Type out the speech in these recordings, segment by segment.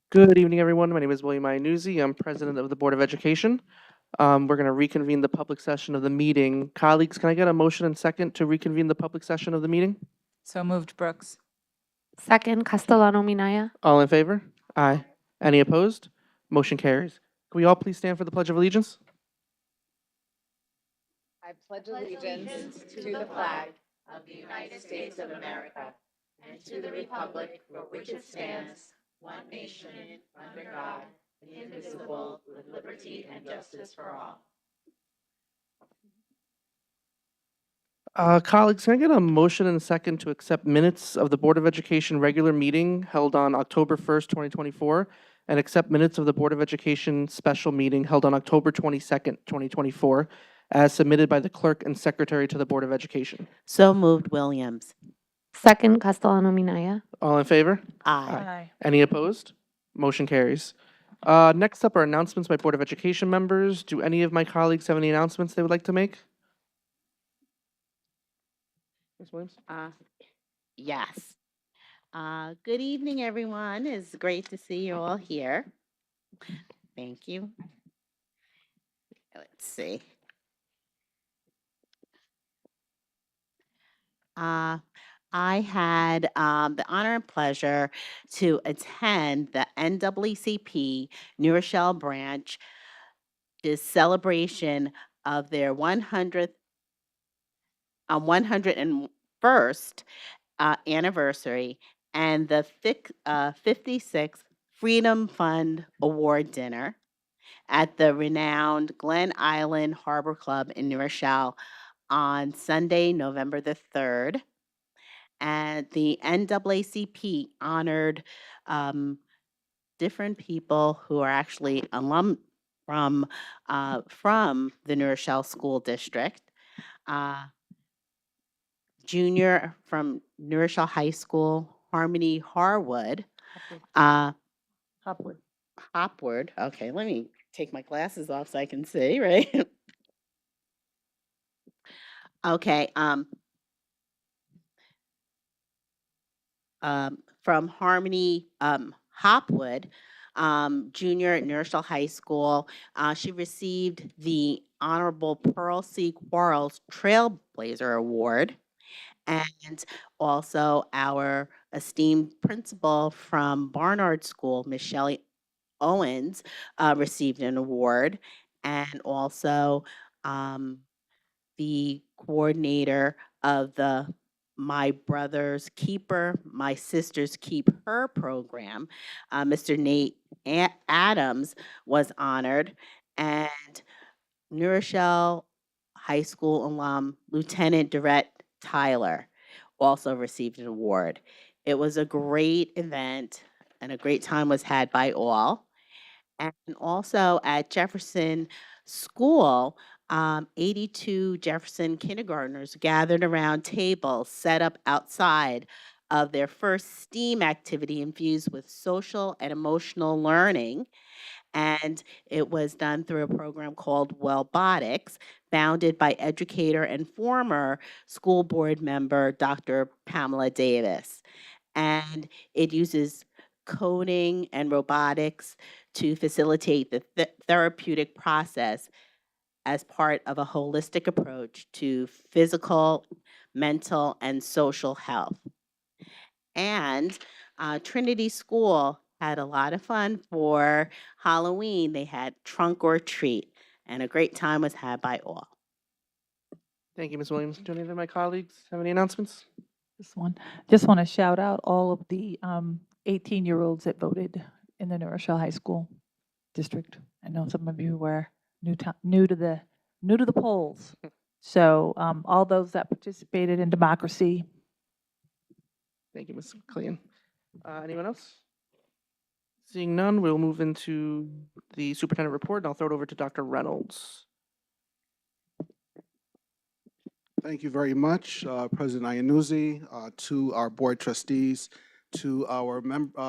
Good evening, everyone. My name is William Iannuzzi. I'm president of the Board of Education. We're going to reconvene the public session of the meeting. Colleagues, can I get a motion and second to reconvene the public session of the meeting? So moved, Brooks. Second, Castellano Minaya. All in favor? Aye. Any opposed? Motion carries. Can we all please stand for the Pledge of Allegiance? I pledge allegiance to the flag of the United States of America and to the republic for which it stands, one nation, under God, indivisible, with liberty and justice for all. Colleagues, can I get a motion and a second to accept minutes of the Board of Education regular meeting held on October 1st, 2024, and accept minutes of the Board of Education special meeting held on October 22nd, 2024, as submitted by the clerk and secretary to the Board of Education? So moved, Williams. Second, Castellano Minaya. All in favor? Aye. Any opposed? Motion carries. Next up are announcements by Board of Education members. Do any of my colleagues have any announcements they would like to make? Ms. Williams? Yes. Good evening, everyone. It's great to see you all here. Thank you. Let's see. I had the honor and pleasure to attend the NAACP New Rochelle branch, this celebration of their 101st anniversary and the 56th Freedom Fund Award Dinner at the renowned Glen Island Harbor Club in New Rochelle on Sunday, November the 3rd. And the NAACP honored different people who are actually alum from the New Rochelle School District. Junior from New Rochelle High School, Harmony Harwood. Hopwood. Hopwood. Okay, let me take my glasses off so I can see, right? Okay. From Harmony Hopwood, junior at New Rochelle High School. She received the Honorable Pearl C. Quarles Trailblazer Award. And also our esteemed principal from Barnard School, Miss Shelley Owens, received an award. And also the coordinator of the My Brother's Keeper, My Sister's Keep Her program, Mr. Nate Adams, was honored. And New Rochelle High School alum Lieutenant Durrett Tyler also received an award. It was a great event and a great time was had by all. And also at Jefferson School, 82 Jefferson kindergartners gathered around tables set up outside of their first STEAM activity infused with social and emotional learning. And it was done through a program called Wellbotics, founded by educator and former school board member, Dr. Pamela Davis. And it uses coding and robotics to facilitate the therapeutic process as part of a holistic approach to physical, mental, and social health. And Trinity School had a lot of fun for Halloween. They had trunk or treat, and a great time was had by all. Thank you, Ms. Williams. Do any of my colleagues have any announcements? This one. Just want to shout out all of the 18-year-olds that voted in the New Rochelle High School district. I know some of you were new to the polls. So all those that participated in democracy. Thank you, Ms. Clean. Anyone else? Seeing none, we'll move into the superintendent report, and I'll throw it over to Dr. Reynolds. Thank you very much, President Iannuzzi, to our board trustees, to our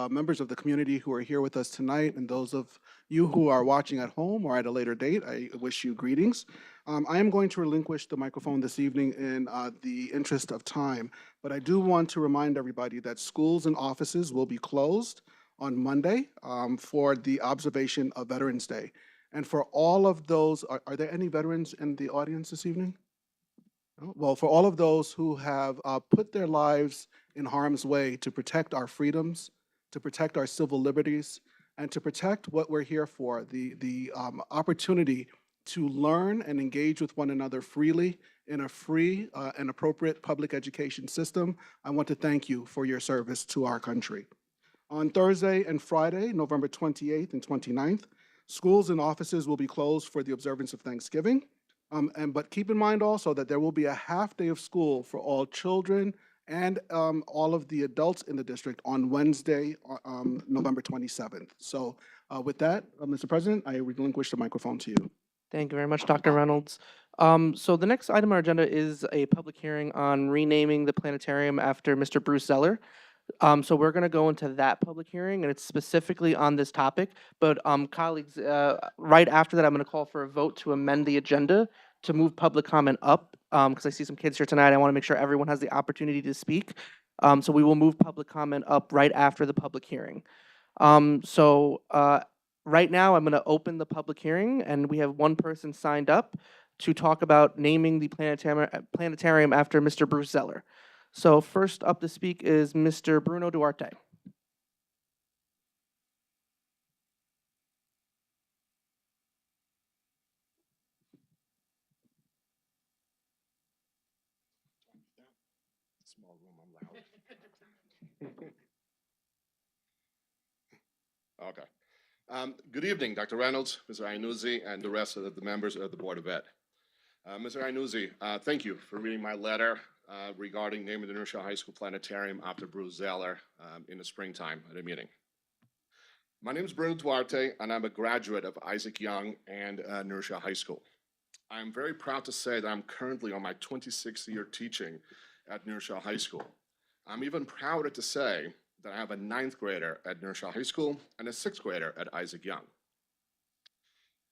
members of the community who are here with us tonight, and those of you who are watching at home or at a later date, I wish you greetings. I am going to relinquish the microphone this evening in the interest of time, but I do want to remind everybody that schools and offices will be closed on Monday for the observation of Veterans Day. And for all of those, are there any veterans in the audience this evening? No? Well, for all of those who have put their lives in harm's way to protect our freedoms, to protect our civil liberties, and to protect what we're here for, the opportunity to learn and engage with one another freely in a free and appropriate public education system, I want to thank you for your service to our country. On Thursday and Friday, November 28th and 29th, schools and offices will be closed for the observance of Thanksgiving. But keep in mind also that there will be a half day of school for all children and all of the adults in the district on Wednesday, November 27th. So with that, Mr. President, I relinquish the microphone to you. Thank you very much, Dr. Reynolds. So the next item on our agenda is a public hearing on renaming the planetarium after Mr. Bruce Zeller. So we're going to go into that public hearing, and it's specifically on this topic. But colleagues, right after that, I'm going to call for a vote to amend the agenda to move public comment up, because I see some kids here tonight. I want to make sure everyone has the opportunity to speak. So we will move public comment up right after the public hearing. Right now, I'm going to open the public hearing, and we have one person signed up to talk about naming the planetarium after Mr. Bruce Zeller. So first up to speak is Mr. Bruno Duarte. Small room, I'm loud. Okay. Good evening, Dr. Reynolds, Mr. Iannuzzi, and the rest of the members of the Board of Ed. Mr. Iannuzzi, thank you for reading my letter regarding naming the New Rochelle High School Planetarium after Bruce Zeller in the springtime at a meeting. My name is Bruno Duarte, and I'm a graduate of Isaac Young and New Rochelle High School. I'm very proud to say that I'm currently on my 26th year teaching at New Rochelle High School. I'm even prouder to say that I have a 9th grader at New Rochelle High School and a 6th grader at Isaac Young.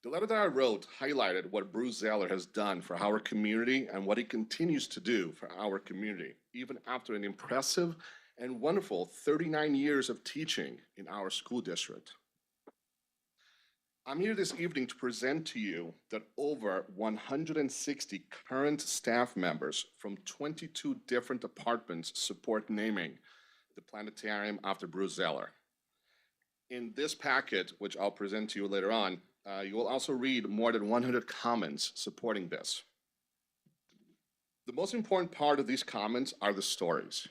The letter that I wrote highlighted what Bruce Zeller has done for our community and what he continues to do for our community, even after an impressive and wonderful 39 years of teaching in our school district. I'm here this evening to present to you that over 160 current staff members from 22 different departments support naming the planetarium after Bruce Zeller. In this packet, which I'll present to you later on, you will also read more than 100 comments supporting this. The most important part of these comments are the stories.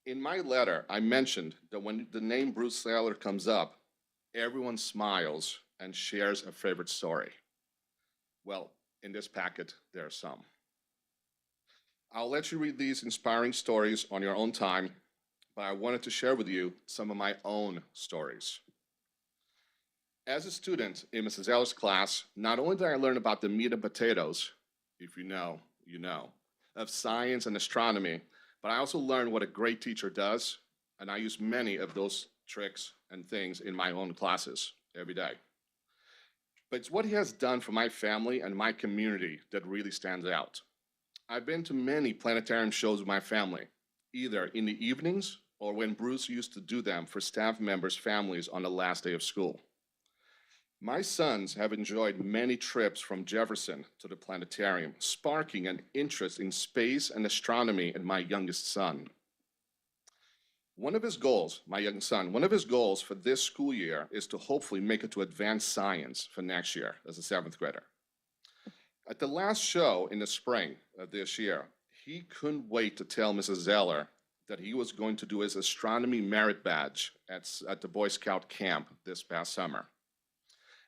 In my letter, I mentioned that when the name Bruce Zeller comes up, everyone smiles and shares a favorite story. Well, in this packet, there are some. I'll let you read these inspiring stories on your own time, but I wanted to share with you some of my own stories. As a student in Mrs. Zeller's class, not only did I learn about the meat and potatoes, if you know, you know, of science and astronomy, but I also learned what a great teacher does, and I use many of those tricks and things in my own classes every day. But it's what he has done for my family and my community that really stands out. I've been to many planetarium shows with my family, either in the evenings or when Bruce used to do them for staff members' families on the last day of school. My sons have enjoyed many trips from Jefferson to the planetarium, sparking an interest in space and astronomy in my youngest son. One of his goals, my young son, one of his goals for this school year is to hopefully make it to advanced science for next year as a 7th grader. At the last show in the spring of this year, he couldn't wait to tell Mrs. Zeller that he was going to do his astronomy merit badge at the Boy Scout camp this past summer.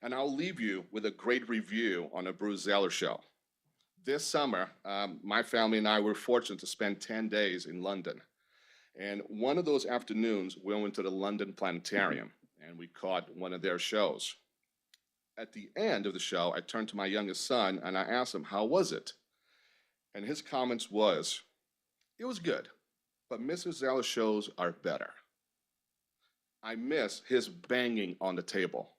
And I'll leave you with a great review on a Bruce Zeller show. This summer, my family and I were fortunate to spend 10 days in London. And one of those afternoons, we went to the London Planetarium, and we caught one of their shows. At the end of the show, I turned to my youngest son, and I asked him, how was it? And his comments was, it was good, but Mrs. Zeller's shows are better. I miss his banging on the table.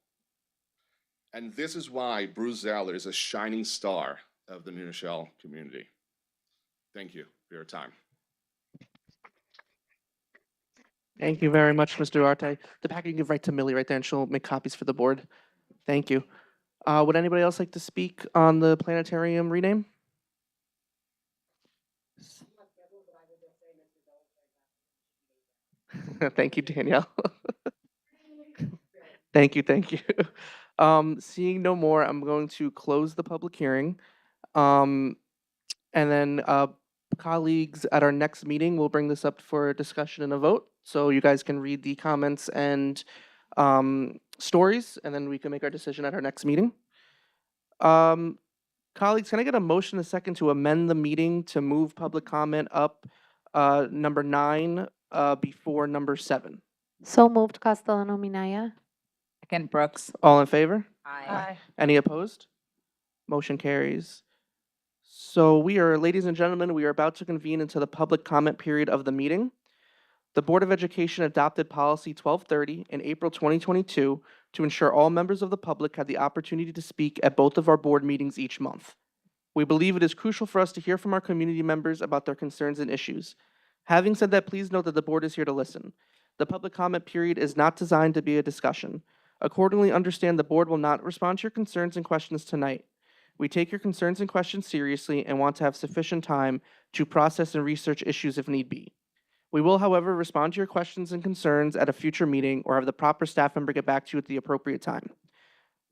And this is why Bruce Zeller is a shining star of the New Rochelle community. Thank you for your time. Thank you very much, Mr. Duarte. The packet you can give right to Millie right there, and she'll make copies for the board. Thank you. Would anybody else like to speak on the planetarium rename? Thank you, Danielle. Thank you, thank you. Seeing no more, I'm going to close the public hearing. And then colleagues at our next meeting will bring this up for discussion and a vote. So you guys can read the comments and stories, and then we can make our decision at our next meeting. Colleagues, can I get a motion a second to amend the meeting to move public comment up number 9 before number 7? So moved, Castellano Minaya. Second, Brooks. All in favor? Aye. Any opposed? Motion carries. So ladies and gentlemen, we are about to convene into the public comment period of the meeting. The Board of Education adopted Policy 1230 in April 2022 to ensure all members of the public had the opportunity to speak at both of our board meetings each month. We believe it is crucial for us to hear from our community members about their concerns and issues. Having said that, please note that the board is here to listen. The public comment period is not designed to be a discussion. Accordingly, understand the board will not respond to your concerns and questions tonight. We take your concerns and questions seriously and want to have sufficient time to process and research issues if need be. We will, however, respond to your questions and concerns at a future meeting or have the proper staff member get back to you at the appropriate time.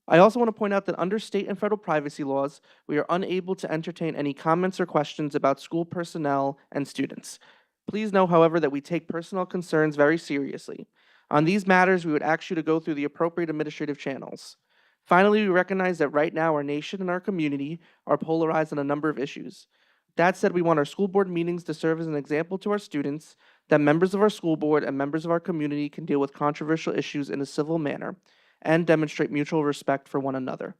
I also want to point out that under state and federal privacy laws, we are unable to entertain any comments or questions about school personnel and students. Please know, however, that we take personal concerns very seriously. On these matters, we would ask you to go through the appropriate administrative channels. Finally, we recognize that right now our nation and our community are polarized on a number of issues. That said, we want our school board meetings to serve as an example to our students that members of our school board and members of our community can deal with controversial issues in a civil manner and demonstrate mutual respect for one another.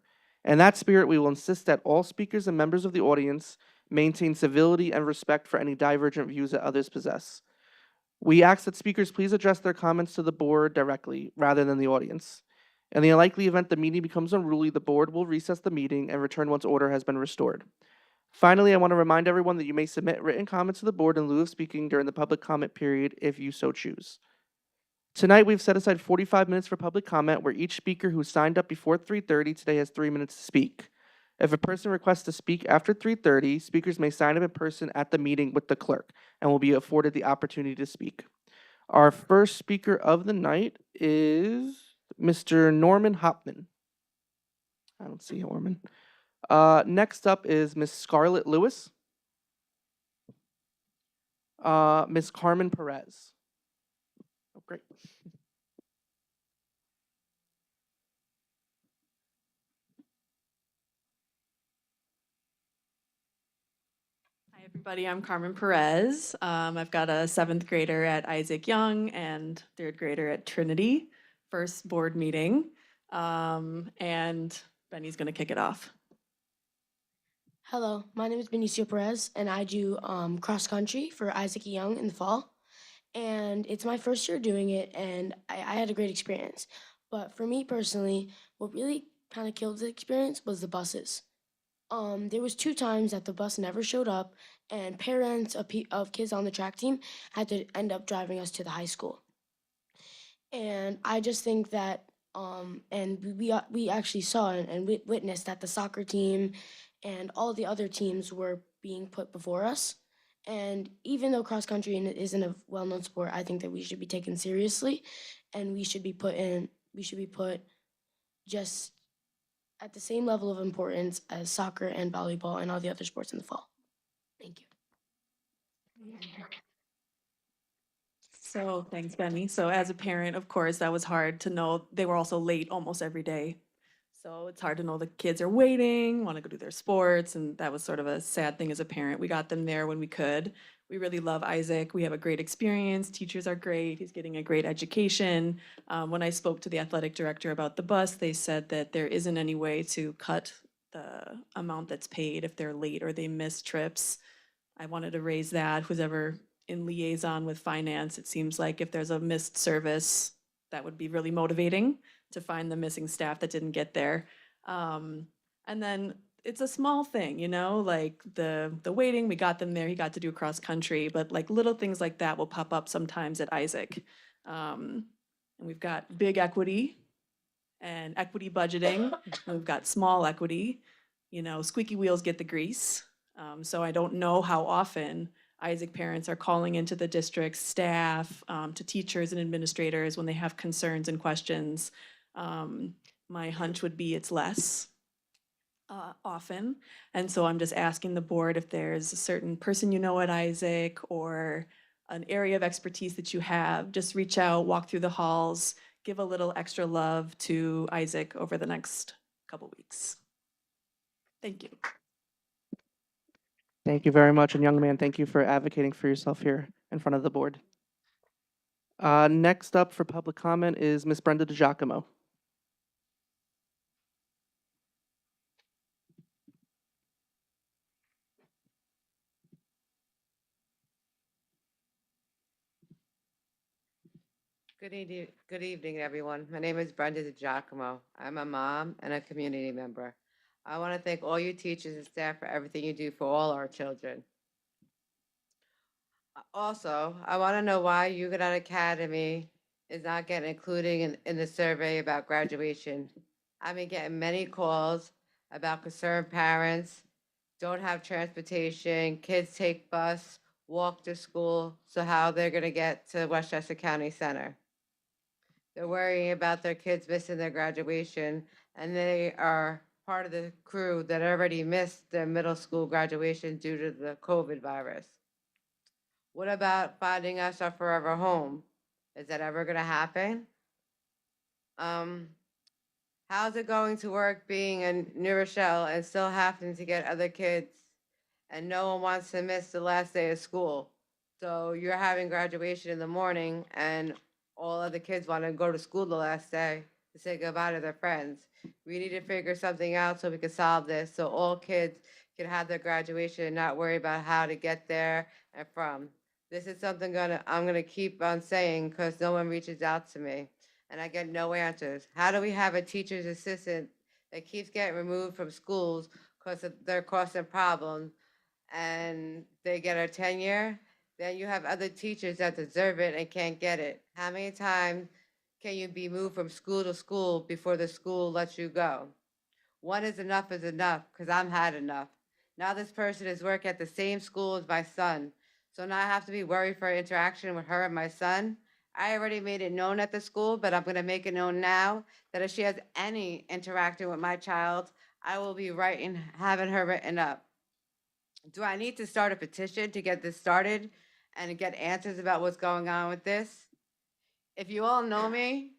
In that spirit, we will insist that all speakers and members of the audience maintain civility and respect for any divergent views that others possess. We ask that speakers please address their comments to the board directly rather than the audience. In the unlikely event the meeting becomes unruly, the board will recess the meeting and return once order has been restored. Finally, I want to remind everyone that you may submit written comments to the board in lieu of speaking during the public comment period if you so choose. Tonight, we've set aside 45 minutes for public comment, where each speaker who signed up before 3:30 today has 3 minutes to speak. If a person requests to speak after 3:30, speakers may sign up in person at the meeting with the clerk and will be afforded the opportunity to speak. Our first speaker of the night is Mr. Norman Hopman. I don't see Norman. Next up is Miss Scarlett Lewis. Miss Carmen Perez. Oh, great. Hi, everybody. I'm Carmen Perez. I've got a 7th grader at Isaac Young and 3rd grader at Trinity. First board meeting. And Benny's going to kick it off. Hello, my name is Benicio Perez, and I do cross country for Isaac Young in the fall. And it's my first year doing it, and I had a great experience. But for me personally, what really kind of killed the experience was the buses. There was 2 times that the bus never showed up, and parents of kids on the track team had to end up driving us to the high school. And I just think that, and we actually saw and witnessed that the soccer team and all the other teams were being put before us. And even though cross country isn't a well-known sport, I think that we should be taken seriously, and we should be put just at the same level of importance as soccer and volleyball and all the other sports in the fall. Thank you. So thanks, Benny. So as a parent, of course, that was hard to know. They were also late almost every day. So it's hard to know the kids are waiting, want to go do their sports, and that was sort of a sad thing as a parent. We got them there when we could. We really love Isaac. We have a great experience. Teachers are great. He's getting a great education. When I spoke to the athletic director about the bus, they said that there isn't any way to cut the amount that's paid if they're late or they miss trips. I wanted to raise that. Who's ever in liaison with finance, it seems like if there's a missed service, that would be really motivating to find the missing staff that didn't get there. And then it's a small thing, you know, like the waiting, we got them there, he got to do cross country, but like little things like that will pop up sometimes at Isaac. And we've got big equity and equity budgeting, and we've got small equity, you know, squeaky wheels get the grease. So I don't know how often Isaac parents are calling into the district staff, to teachers and administrators when they have concerns and questions. My hunch would be it's less often. And so I'm just asking the board if there's a certain person you know at Isaac or an area of expertise that you have, just reach out, walk through the halls, give a little extra love to Isaac over the next couple weeks. Thank you. Thank you very much, and young man, thank you for advocating for yourself here in front of the board. Next up for public comment is Ms. Brenda DiGiacomo. Good evening, everyone. My name is Brenda DiGiacomo. I'm a mom and a community member. I want to thank all you teachers and staff for everything you do for all our children. Also, I want to know why Huguenot Academy is not getting included in the survey about graduation. I've been getting many calls about concerned parents, don't have transportation, kids take bus, walk to school, so how they're going to get to Westchester County Center. They're worrying about their kids missing their graduation, and they are part of the crew that already missed their middle school graduation due to the COVID virus. What about finding us our forever home? Is that ever going to happen? How's it going to work being in New Rochelle and still having to get other kids, and no one wants to miss the last day of school? So you're having graduation in the morning and all other kids want to go to school the last day to say goodbye to their friends. We need to figure something out so we can solve this, so all kids can have their graduation and not worry about how to get there and from. This is something I'm gonna keep on saying because no one reaches out to me and I get no answers. How do we have a teacher's assistant that keeps getting removed from schools because they're causing problems and they get a tenure? Then you have other teachers that deserve it and can't get it. How many times can you be moved from school to school before the school lets you go? One is enough, because I've had enough. Now this person is working at the same school as my son. So now I have to be worried for interaction with her and my son. I already made it known at the school, but I'm gonna make it known now that if she has any interaction with my child, I will be having her written up. Do I need to start a petition to get this started and get answers about what's going on with this? If you all know me,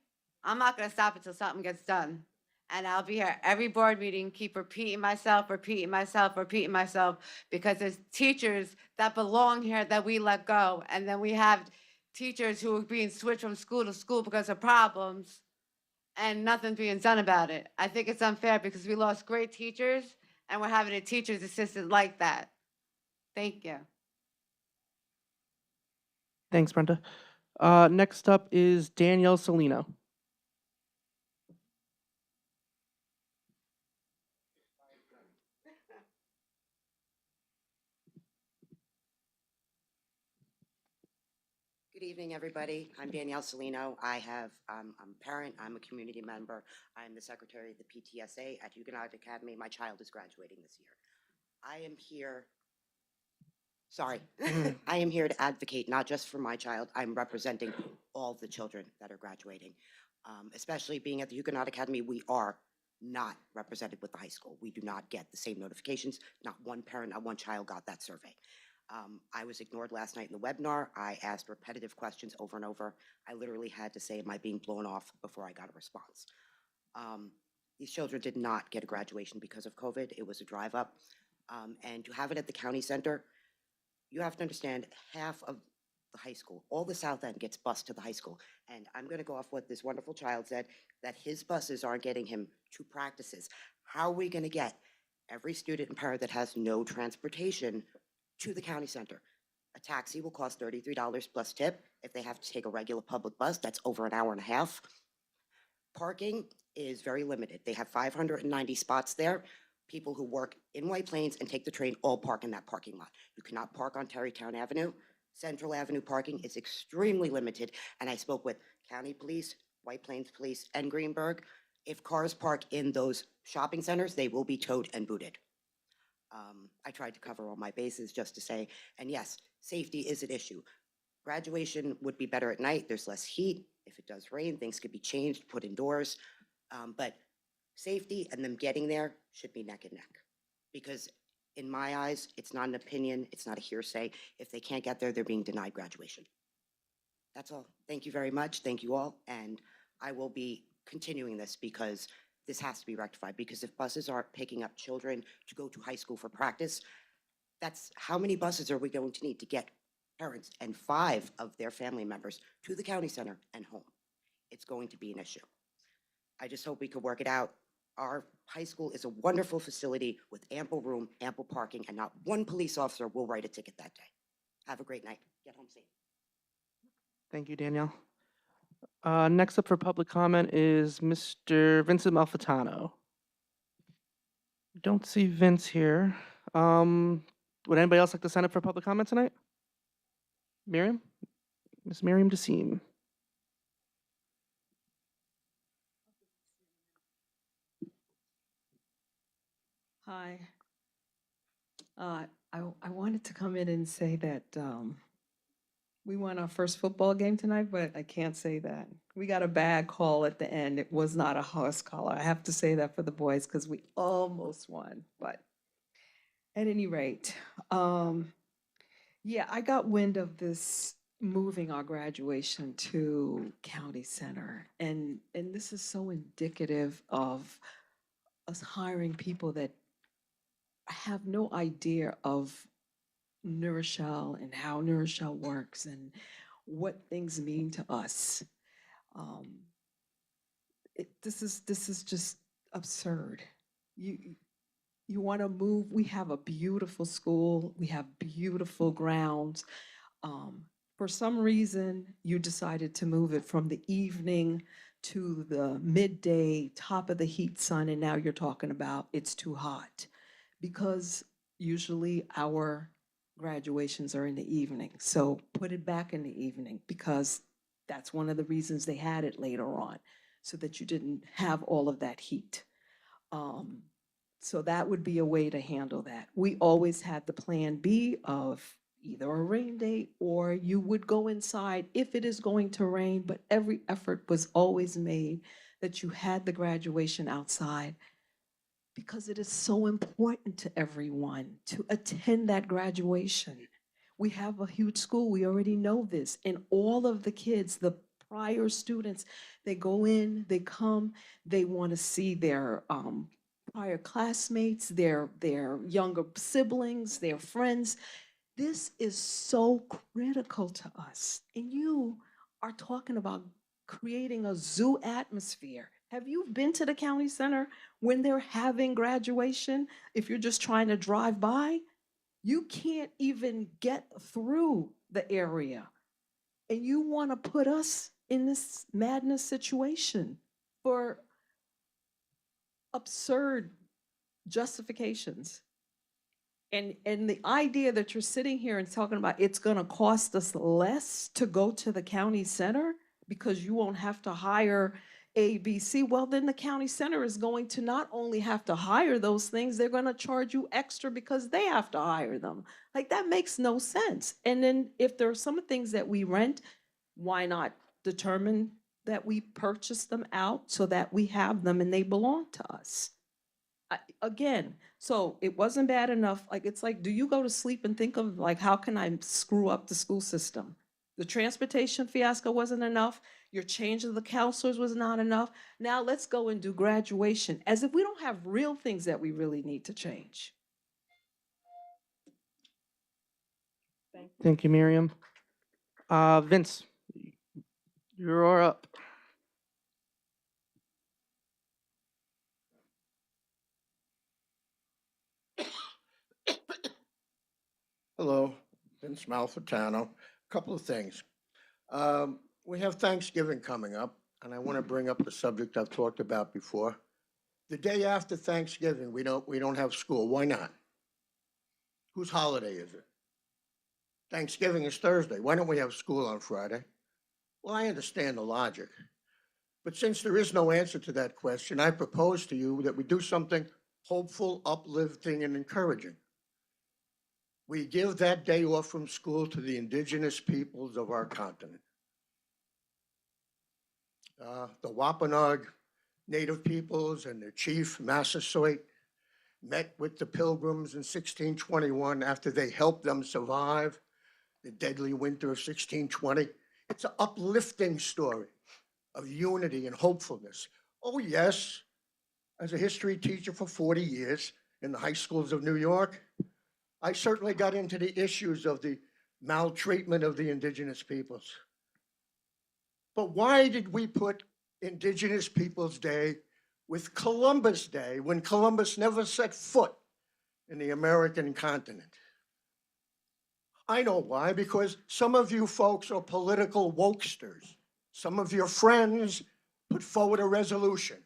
I'm not gonna stop until something gets done. And I'll be here every board meeting, keep repeating myself, because there's teachers that belong here that we let go. And then we have teachers who are being switched from school to school because of problems and nothing's being done about it. I think it's unfair because we lost great teachers and we're having a teacher's assistant like that. Thank you. Thanks, Brenda. Next up is Danielle Salino. Good evening, everybody. I'm Danielle Salino. I'm a parent, I'm a community member. I'm the secretary of the PTSA at Huguenot Academy. My child is graduating this year. I am here to advocate not just for my child, I'm representing all the children that are graduating. Especially being at the Huguenot Academy, we are not represented with the high school. We do not get the same notifications. Not one parent, not one child got that survey. I was ignored last night in the webinar. I asked repetitive questions over and over. I literally had to say, am I being blown off before I got a response? These children did not get a graduation because of COVID. It was a drive up. And to have it at the county center, you have to understand half of the high school, all the South End gets bused to the high school. And I'm gonna go off what this wonderful child said, that his buses aren't getting him to practices. How are we gonna get every student and parent that has no transportation to the county center? A taxi will cost $33 plus tip. If they have to take a regular public bus, that's over an hour and a half. Parking is very limited. They have 590 spots there. people who work in White Plains and take the train all park in that parking lot. You cannot park on Terrytown Avenue. Central Avenue parking is extremely limited, and I spoke with County Police, White Plains Police, and Greenberg. If cars park in those shopping centers, they will be towed and booted. I tried to cover all my bases just to say, and yes, safety is an issue. Graduation would be better at night. There's less heat. If it does rain, things could be changed, put indoors. But safety and them getting there should be neck and neck. Because in my eyes, it's not an opinion, it's not a hearsay. If they can't get there, they're being denied graduation. That's all. Thank you very much. Thank you all. And I will be continuing this because this has to be rectified. Because if buses aren't picking up children to go to high school for practice, that's how many buses are we going to need to get parents and 5 of their family members to the county center and home? It's going to be an issue. I just hope we could work it out. Our high school is a wonderful facility with ample room, ample parking, and not one police officer will write a ticket that day. Have a great night. Get home safe. Thank you, Danielle. Next up for public comment is Mr. Vincent Malfitano. Don't see Vince here. Would anybody else like to sign up for public comment tonight? Miriam? Miss Miriam Deseem. Hi. I wanted to come in and say that we won our first football game tonight, but I can't say that. We got a bad call at the end. It was not a horse collar. I have to say that for the boys because we almost won. But at any rate, yeah, I got wind of this moving our graduation to County Center. And this is so indicative of us hiring people that have no idea of New Rochelle and how New Rochelle works and what things mean to us. This is just absurd. You want to move. We have a beautiful school. We have beautiful grounds. For some reason, you decided to move it from the evening to the midday, top of the heat sun, and now you're talking about it's too hot. Because usually our graduations are in the evening. So put it back in the evening because that's one of the reasons they had it later on, so that you didn't have all of that heat. So that would be a way to handle that. We always had the plan B of either a rain date or you would go inside if it is going to rain, but every effort was always made that you had the graduation outside because it is so important to everyone to attend that graduation. We have a huge school, we already know this, and all of the kids, the prior students, they go in, they come, they want to see their prior classmates, their younger siblings, their friends. This is so critical to us. And you are talking about creating a zoo atmosphere. Have you been to the county center when they're having graduation? If you're just trying to drive by, you can't even get through the area. And you want to put us in this madness situation for absurd justifications. And the idea that you're sitting here and talking about it's going to cost us less to go to the county center because you won't have to hire ABC, well, then the county center is going to not only have to hire those things, they're going to charge you extra because they have to hire them. Like, that makes no sense. And then if there are some things that we rent, why not determine that we purchase them out so that we have them and they belong to us? Again, so it wasn't bad enough. Like, it's like, do you go to sleep and think of, like, how can I screw up the school system? The transportation fiasco wasn't enough. Your change of the counselors was not enough. Now let's go and do graduation as if we don't have real things that we really need to change. Thank you, Miriam. Vince, you're up. Hello, Vince Malfitano. Couple of things. We have Thanksgiving coming up, and I want to bring up the subject I've talked about before. The day after Thanksgiving, we don't have school. Why not? Whose holiday is it? Thanksgiving is Thursday. Why don't we have school on Friday? Well, I understand the logic. But since there is no answer to that question, I propose to you that we do something hopeful, uplifting, and encouraging. We give that day off from school to the indigenous peoples of our continent. The Wampanoag Native peoples and their chief, Massasoit, met with the Pilgrims in 1621 after they helped them survive the deadly winter of 1620. It's an uplifting story of unity and hopefulness. Oh, yes, as a history teacher for 40 years in the high schools of New York, I certainly got into the issues of the maltreatment of the indigenous peoples. But why did we put Indigenous Peoples Day with Columbus Day when Columbus never set foot in the American continent? I know why, because some of you folks are political wokesters. Some of your friends put forward a resolution.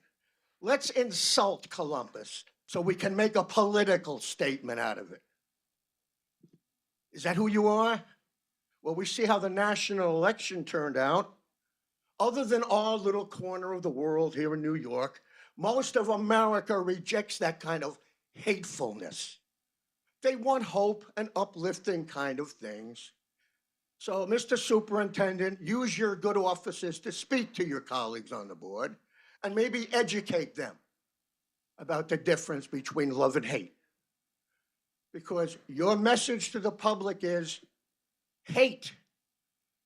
Let's insult Columbus so we can make a political statement out of it. Is that who you are? Well, we see how the national election turned out. Other than our little corner of the world here in New York, most of America rejects that kind of hatefulness. They want hope and uplifting kind of things. So, Mr. Superintendent, use your good offices to speak to your colleagues on the board and maybe educate them about the difference between love and hate. Because your message to the public is hate.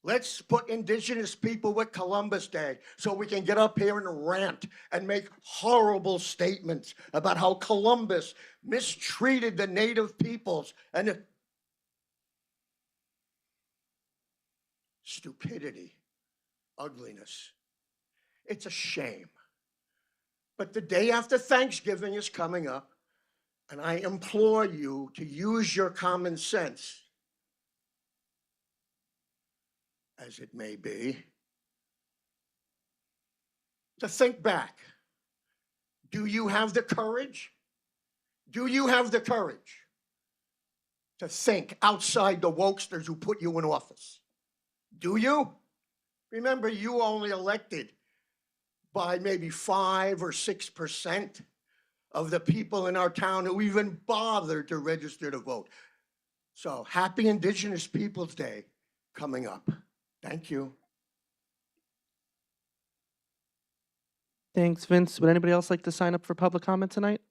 Let's put indigenous people with Columbus Day so we can get up here and rant and make horrible statements about how Columbus mistreated the native peoples and stupidity, ugliness. It's a shame. But the day after Thanksgiving is coming up, and I implore you to use your common sense, as it may be, to think back. Do you have the courage? Do you have the courage to think outside the wokesters who put you in office? Do you? Remember, you were only elected by maybe 5 or 6% of the people in our town who even bothered to register to vote. So happy Indigenous Peoples Day coming up. Thank you. Thanks, Vince. Would anybody else like to sign up for public comment tonight?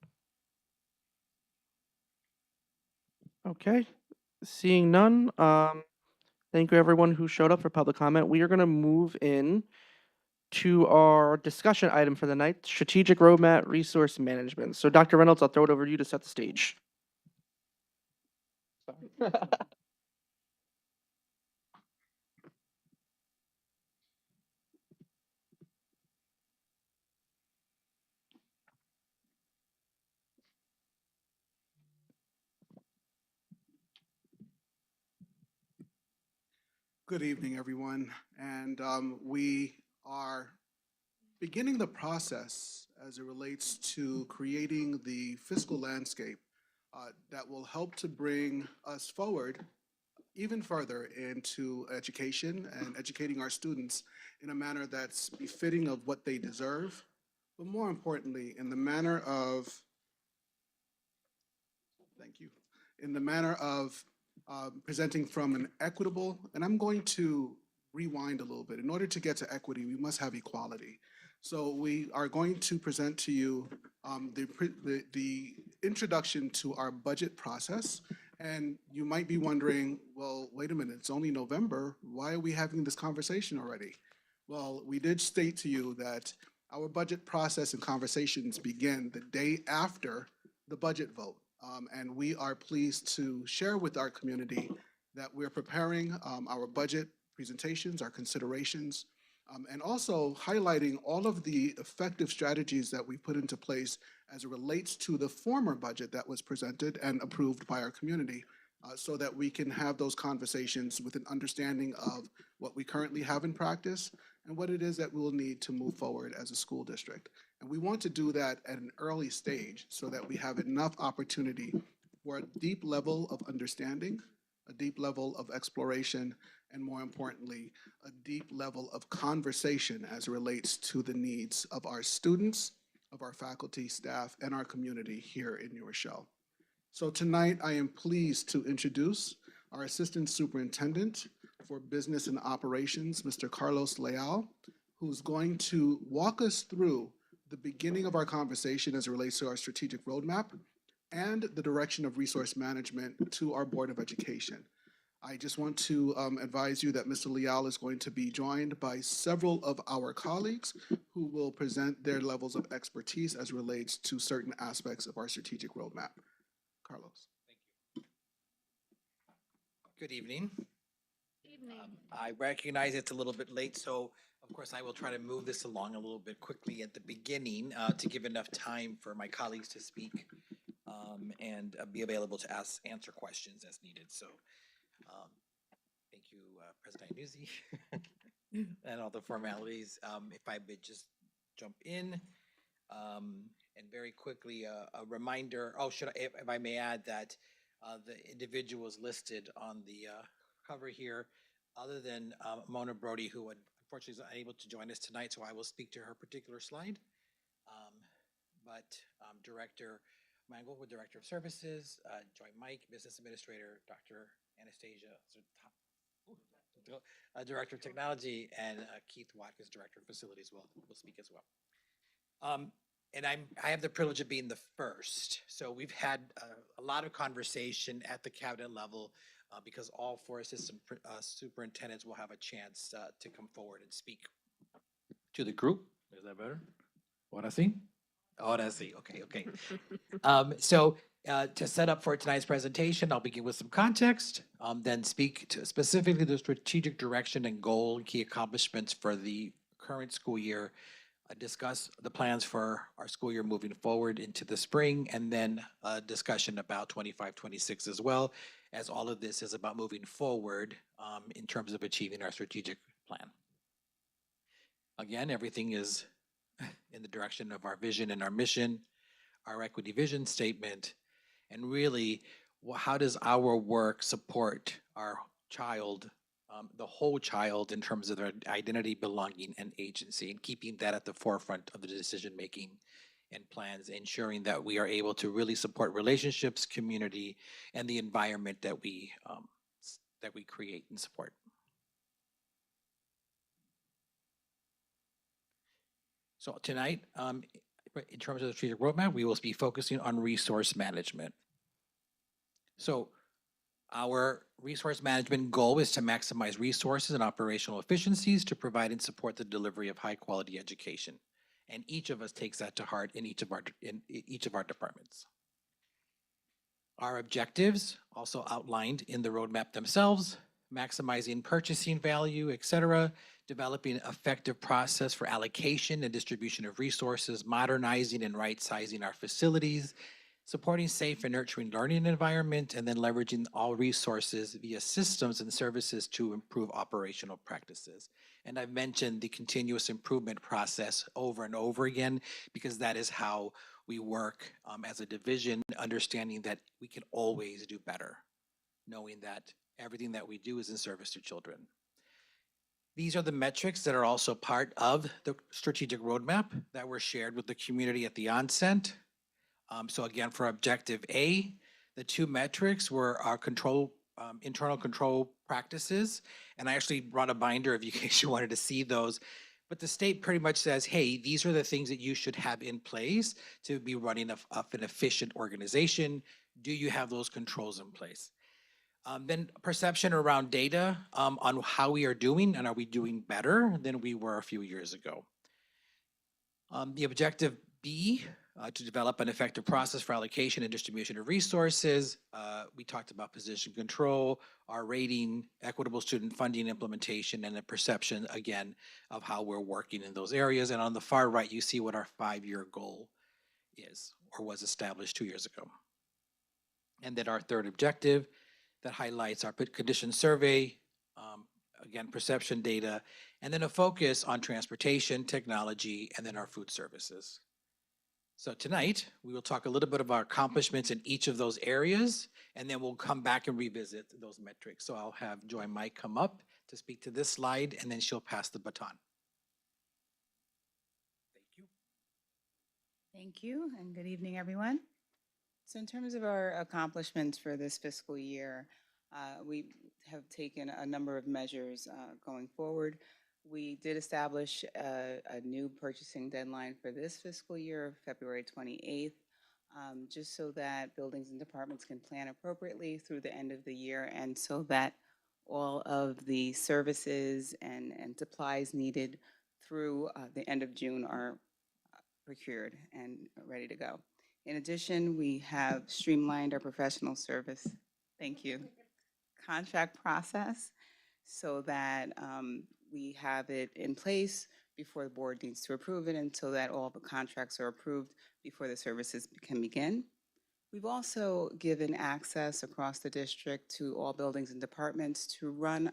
Okay, seeing none, thank you everyone who showed up for public comment. We are gonna move in to our discussion item for the night, strategic roadmap resource management. So Dr. Reynolds, I'll throw it over to you to set the stage. Sorry. Good evening, everyone. And we are beginning the process as it relates to creating the fiscal landscape that will help to bring us forward even further into education and educating our students in a manner that's befitting of what they deserve, but more importantly, in the manner of, thank you, in the manner of presenting from an equitable, and I'm going to rewind a little bit. In order to get to equity, we must have equality. So we are going to present to you the introduction to our budget process. And you might be wondering, well, wait a minute, it's only November. Why are we having this conversation already? Well, we did state to you that our budget process and conversations begin the day after the budget vote. And we are pleased to share with our community that we're preparing our budget presentations, our considerations, and also highlighting all of the effective strategies that we put into place as it relates to the former budget that was presented and approved by our community, so that we can have those conversations with an understanding of what we currently have in practice and what it is that we'll need to move forward as a school district. And we want to do that at an early stage so that we have enough opportunity for a deep level of understanding, a deep level of exploration, and more importantly, a deep level of conversation as it relates to the needs of our students, of our faculty, staff, and our community here in New Rochelle. So tonight, I am pleased to introduce our Assistant Superintendent for Business and Operations, Mr. Carlos Leal, who's going to walk us through the beginning of our conversation as it relates to our strategic roadmap and the direction of resource management to our Board of Education. I just want to advise you that Mr. Leal is going to be joined by several of our colleagues who will present their levels of expertise as relates to certain aspects of our strategic roadmap. Carlos. Good evening. I recognize it's a little bit late, so of course I will try to move this along a little bit quickly at the beginning to give enough time for my colleagues to speak and be available to answer questions as needed. So thank you, President Nuzzi, and all the formalities. If I would just jump in and very quickly, a reminder, if I may add that the individuals listed on the cover here, other than Mona Brody, who unfortunately is unable to join us tonight, so I will speak to her particular slide. But Director Mangold, Director of Services, Joy Mike, Business Administrator, Dr. Anastasia, Director of Technology, and Keith Watkins, Director of Facilities, will speak as well. And I have the privilege of being the first. So we've had a lot of conversation at the cabinet level because all four assistant superintendents will have a chance to come forward and speak to the group. Is that better? Ahora sí? Ahora sí. Okay. So to set up for tonight's presentation, I'll begin with some context, then speak to specifically the strategic direction and goal and key accomplishments for the current school year, discuss the plans for our school year moving forward into the spring, and then a discussion about 25-26 as well, as all of this is about moving forward in terms of achieving our strategic plan. Again, everything is in the direction of our vision and our mission, our equity vision statement, and really, how does our work support our child, the whole child, in terms of their identity, belonging, and agency, and keeping that at the forefront of the decision-making and plans, ensuring that we are able to really support relationships, community, and the environment that we create and support. So tonight, in terms of the strategic roadmap, we will be focusing on resource management. So our resource management goal is to maximize resources and operational efficiencies to provide and support the delivery of high quality education. And each of us takes that to heart in each of our departments. Our objectives, also outlined in the roadmap themselves, maximizing purchasing value, etc., developing an effective process for allocation and distribution of resources, modernizing and right-sizing our facilities, supporting safe and nurturing learning environment, and then leveraging all resources via systems and services to improve operational practices. And I've mentioned the continuous improvement process over and over again, because that is how we work as a division, understanding that we can always do better, knowing that everything that we do is in service to children. These are the metrics that are also part of the strategic roadmap that were shared with the community at the onset. So again, for objective A, the two metrics were our internal control practices. And I actually brought a binder in case you wanted to see those. But the state pretty much says, hey, these are the things that you should have in place to be running an efficient organization. Do you have those controls in place? Then perception around data on how we are doing, and are we doing better than we were a few years ago? The objective B, to develop an effective process for allocation and distribution of resources. We talked about position control, our rating, equitable student funding implementation, and the perception, again, of how we're working in those areas. And on the far right, you see what our 5-year goal is, or was established 2 years ago. And then our third objective that highlights our condition survey, again, perception data, and then a focus on transportation, technology, and then our food services. So tonight, we will talk a little bit of our accomplishments in each of those areas, and then we'll come back and revisit those metrics. So I'll have Joy Mike come up to speak to this slide, and then she'll pass the baton. Thank you. Thank you, and good evening, everyone. So in terms of our accomplishments for this fiscal year, we have taken a number of measures going forward. We did establish a new purchasing deadline for this fiscal year, February 28th, just so that buildings and departments can plan appropriately through the end of the year, and so that all of the services and supplies needed through the end of June are procured and ready to go. In addition, we have streamlined our professional service, thank you, contract process so that we have it in place before the board needs to approve it, and so that all the contracts are approved before the services can begin. We've also given access across the district to all buildings and departments to run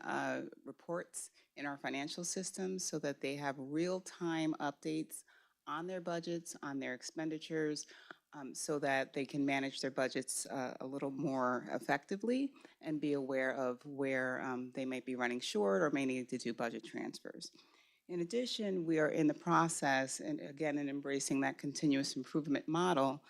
reports in our financial systems so that they have real-time updates on their budgets, on their expenditures, so that they can manage their budgets a little more effectively and be aware of where they might be running short or may need to do budget transfers. In addition, we are in the process, and again, in embracing that continuous improvement model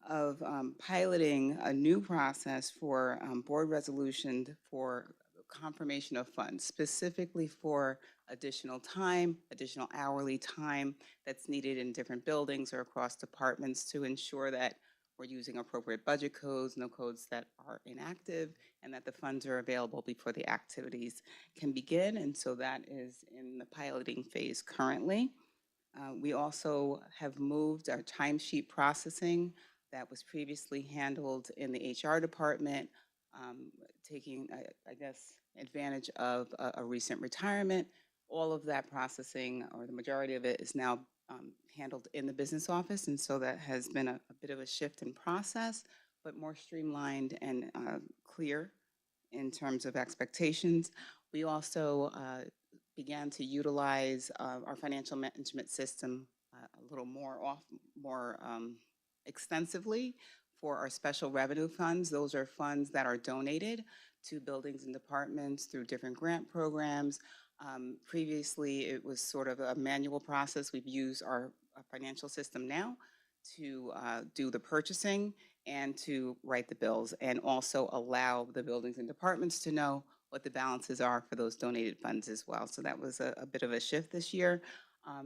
of piloting a new process for board resolution for confirmation of funds, specifically for additional time, additional hourly time that's needed in different buildings or across departments to ensure that we're using appropriate budget codes, no codes that are inactive, and that the funds are available before the activities can begin. And so that is in the piloting phase currently. We also have moved our timesheet processing that was previously handled in the HR department, taking, I guess, advantage of a recent retirement. All of that processing, or the majority of it, is now handled in the business office, and so that has been a bit of a shift in process, but more streamlined and clear in terms of expectations. We also began to utilize our financial management system a little more extensively for our special revenue funds. Those are funds that are donated to buildings and departments through different grant programs. Previously, it was sort of a manual process. We've used our financial system now to do the purchasing and to write the bills, and also allow the buildings and departments to know what the balances are for those donated funds as well. So that was a bit of a shift this year.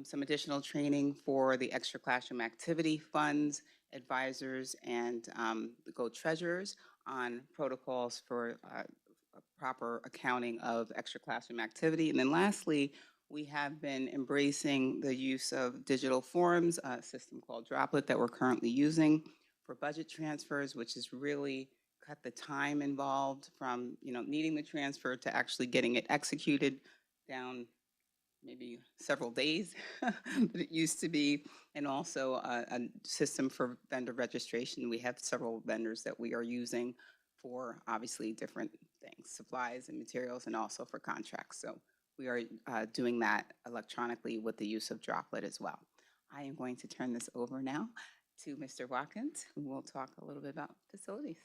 Some additional training for the extra classroom activity funds, advisors, and the Go treasurers on protocols for proper accounting of extra classroom activity. And then lastly, we have been embracing the use of digital forms, a system called Droplet that we're currently using for budget transfers, which has really cut the time involved from needing the transfer to actually getting it executed down maybe several days that it used to be, and also a system for vendor registration. We have several vendors that we are using for obviously different things, supplies and materials, and also for contracts. So we are doing that electronically with the use of Droplet as well. I am going to turn this over now to Mr. Watkins, who will talk a little bit about facilities.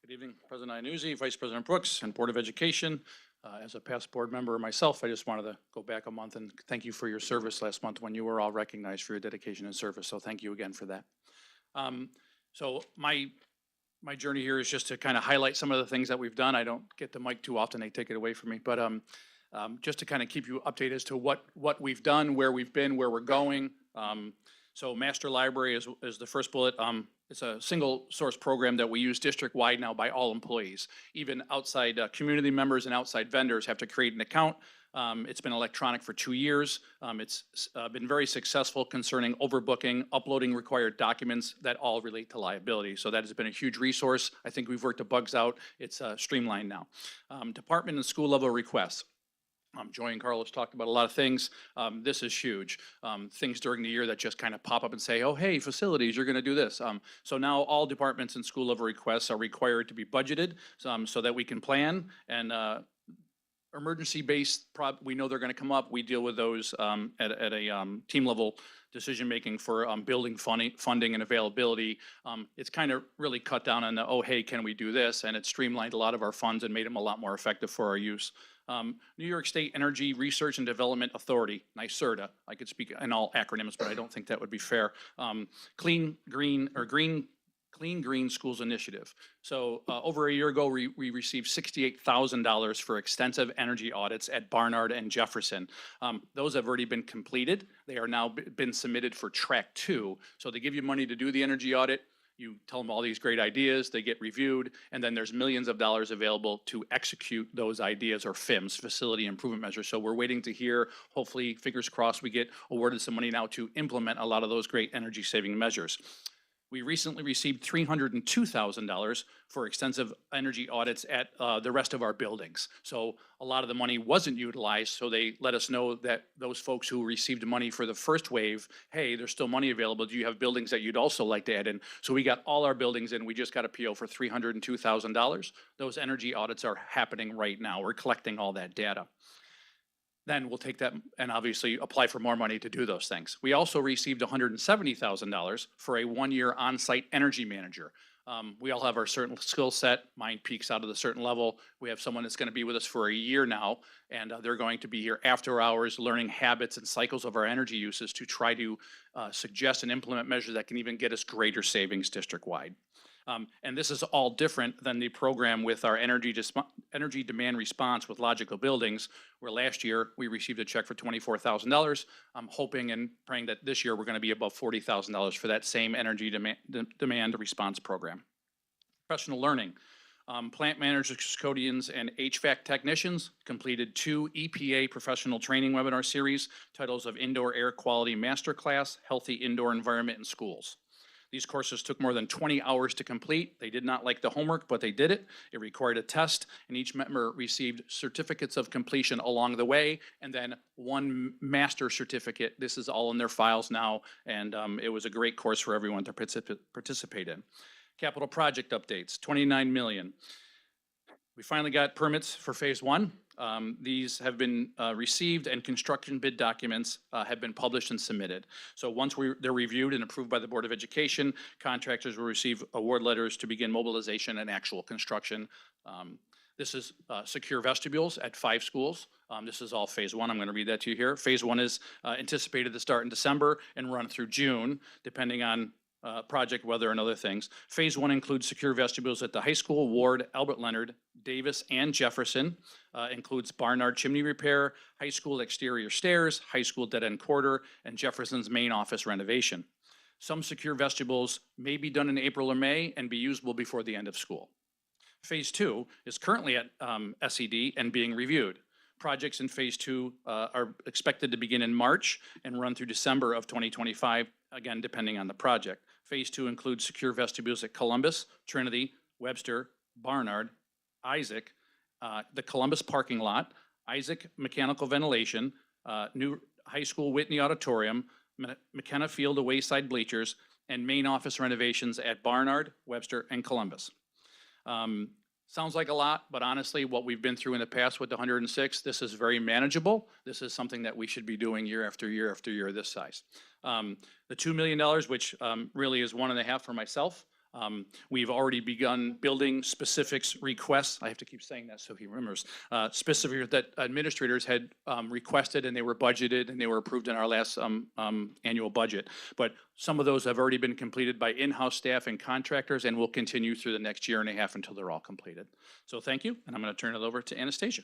Good evening, President Iannuzzi, Vice President Brooks, and Board of Education. As a past board member myself, I just wanted to go back a month and thank you for your service last month when you were all recognized for your dedication and service. So thank you again for that. So my journey here is just to kind of highlight some of the things that we've done. I don't get the mic too often, they take it away from me, but just to kind of keep you updated as to what we've done, where we've been, where we're going. So Master Library is the first bullet. It's a single source program that we use district-wide now by all employees. Even outside community members and outside vendors have to create an account. It's been electronic for 2 years. It's been very successful concerning overbooking, uploading required documents that all relate to liability. So that has been a huge resource. I think we've worked the bugs out. It's streamlined now. Department and school level requests. Joy and Carlos talked about a lot of things. This is huge. Things during the year that just kind of pop up and say, oh, hey, facilities, you're going to do this. So now all departments and school level requests are required to be budgeted so that we can plan and emergency-based we know they're going to come up. We deal with those at a team level decision-making for building funding and availability. It's kind of really cut down on the, oh, hey, can we do this? And it streamlined a lot of our funds and made them a lot more effective for our use. New York State Energy Research and Development Authority, NYSERDA. I could speak in all acronyms, but I don't think that would be fair. Clean Green Schools Initiative. So over a year ago, we received $68,000 for extensive energy audits at Barnard and Jefferson. Those have already been completed. They are now been submitted for track 2. So they give you money to do the energy audit. You tell them all these great ideas, they get reviewed, and then there's millions of dollars available to execute those ideas, or FIMs, Facility Improvement Measures. So we're waiting to hear, hopefully, fingers crossed, we get awarded some money now to implement a lot of those great energy saving measures. We recently received $302,000 for extensive energy audits at the rest of our buildings. So a lot of the money wasn't utilized, so they let us know that those folks who received money for the first wave, hey, there's still money available. Do you have buildings that you'd also like to add in? So we got all our buildings in. We just got a PO for $302,000. Those energy audits are happening right now. We're collecting all that data. Then we'll take that and obviously apply for more money to do those things. We also received $170,000 for a 1-year on-site energy manager. We all have our certain skill set. Mine peaks out of a certain level. We have someone that's going to be with us for a year now, and they're going to be here after hours learning habits and cycles of our energy uses to try to suggest and implement measures that can even get us greater savings district-wide. And this is all different than the program with our energy demand response with Logical Buildings, where last year we received a check for $24,000. I'm hoping and praying that this year we're going to be above $40,000 for that same energy demand response program. Professional learning. Plant managers, custodians, and HVAC technicians completed 2 EPA professional training webinar series, titles of Indoor Air Quality Masterclass, Healthy Indoor Environment in Schools. These courses took more than 20 hours to complete. They did not like the homework, but they did it. It required a test, and each member received certificates of completion along the way, and then 1 master certificate. This is all in their files now, and it was a great course for everyone to participate in. Capital project updates, $29 million. We finally got permits for phase 1. These have been received, and construction bid documents have been published and submitted. So once they're reviewed and approved by the Board of Education, contractors will receive award letters to begin mobilization and actual construction. This is secure vestibules at 5 schools. This is all phase 1. I'm going to read that to you here. Phase 1 is anticipated to start in December and run through June, depending on project weather and other things. Phase 1 includes secure vestibules at the high school, Ward, Albert Leonard, Davis, and Jefferson. Includes Barnard chimney repair, high school exterior stairs, high school dead-end corridor, and Jefferson's main office renovation. Some secure vestibules may be done in April or May and be usable before the end of school. Phase 2 is currently at SED and being reviewed. Projects in phase 2 are expected to begin in March and run through December of 2025, again, depending on the project. Phase 2 includes secure vestibules at Columbus, Trinity, Webster, Barnard, Isaac, the Columbus parking lot, Isaac mechanical ventilation, new high school Whitney auditorium, McKenna Field wayside bleachers, and main office renovations at Barnard, Webster, and Columbus. Sounds like a lot, but honestly, what we've been through in the past with the 106, this is very manageable. This is something that we should be doing year after year after year this size. The $2 million, which really is 1.5 for myself, we've already begun building specifics requests. I have to keep saying that so he remembers. Specific that administrators had requested, and they were budgeted and they were approved in our last annual budget. But some of those have already been completed by in-house staff and contractors, and will continue through the next 1.5 years until they're all completed. So thank you, and I'm going to turn it over to Anastasia.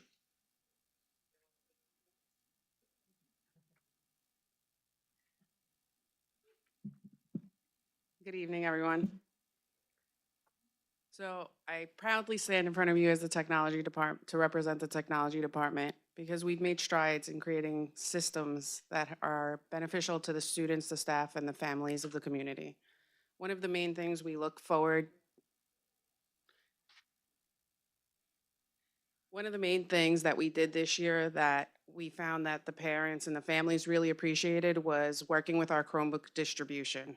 Good evening, everyone. So I proudly stand in front of you as the technology department to represent the technology department, because we've made strides in creating systems that are beneficial to the students, the staff, and the families of the community. One of the main things we look forward One of the main things that we did this year that we found that the parents and the families really appreciated was working with our Chromebook distribution.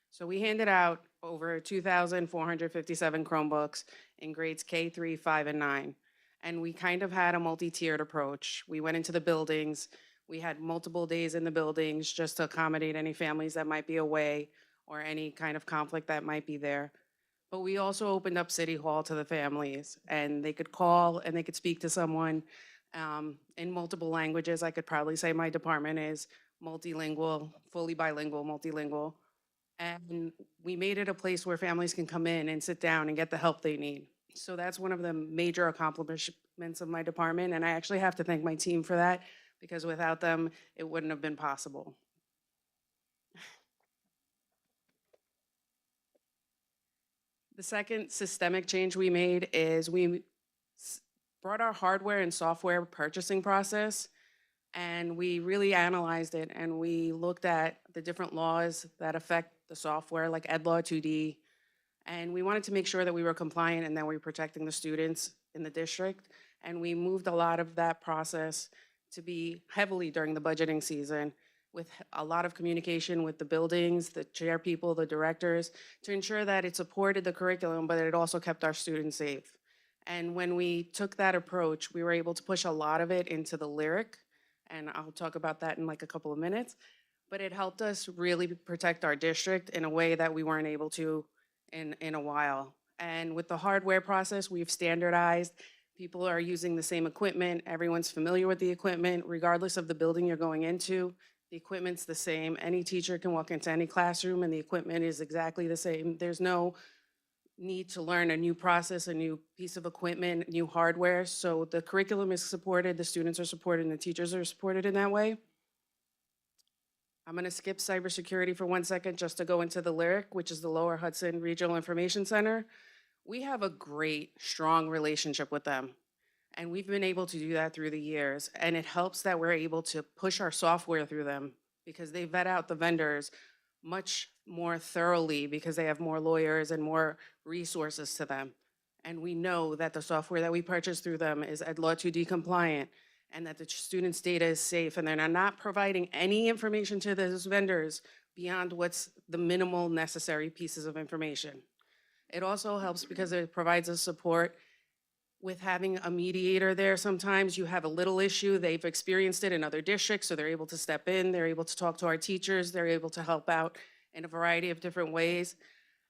So we handed out over 2,457 Chromebooks in grades K, 3, 5, and 9. And we kind of had a multi-tiered approach. We went into the buildings. We had multiple days in the buildings just to accommodate any families that might be away or any kind of conflict that might be there. But we also opened up City Hall to the families, and they could call and they could speak to someone in multiple languages. I could probably say my department is multilingual, fully bilingual, multilingual. And we made it a place where families can come in and sit down and get the help they need. So that's one of the major accomplishments of my department, and I actually have to thank my team for that, because without them, it wouldn't have been possible. The second systemic change we made is we brought our hardware and software purchasing process, and we really analyzed it, and we looked at the different laws that affect the software, like Ed Law 2D, and we wanted to make sure that we were compliant and that we were protecting the students in the district, and we moved a lot of that process to be heavily during the budgeting season, with a lot of communication with the buildings, the chair people, the directors, to ensure that it supported the curriculum, but it also kept our students safe. And when we took that approach, we were able to push a lot of it into the Lyric, and I'll talk about that in like a couple of minutes. But it helped us really protect our district in a way that we weren't able to in a while. And with the hardware process, we've standardized. People are using the same equipment. Everyone's familiar with the equipment, regardless of the building you're going into. The equipment's the same. Any teacher can walk into any classroom and the equipment is exactly the same. There's no need to learn a new process, a new piece of equipment, new hardware. So the curriculum is supported, the students are supported, and the teachers are supported in that way. I'm going to skip cybersecurity for 1 second just to go into the Lyric, which is the Lower Hudson Regional Information Center. We have a great, strong relationship with them. And we've been able to do that through the years. And it helps that we're able to push our software through them, because they vet out the vendors much more thoroughly, because they have more lawyers and more resources to them. And we know that the software that we purchase through them is Ed Law 2D compliant, and that the students' data is safe, and they're not providing any information to those vendors beyond what's the minimal necessary pieces of information. It also helps because it provides us support with having a mediator there. Sometimes you have a little issue, they've experienced it in other districts, so they're able to step in, they're able to talk to our teachers, they're able to help out in a variety of different ways.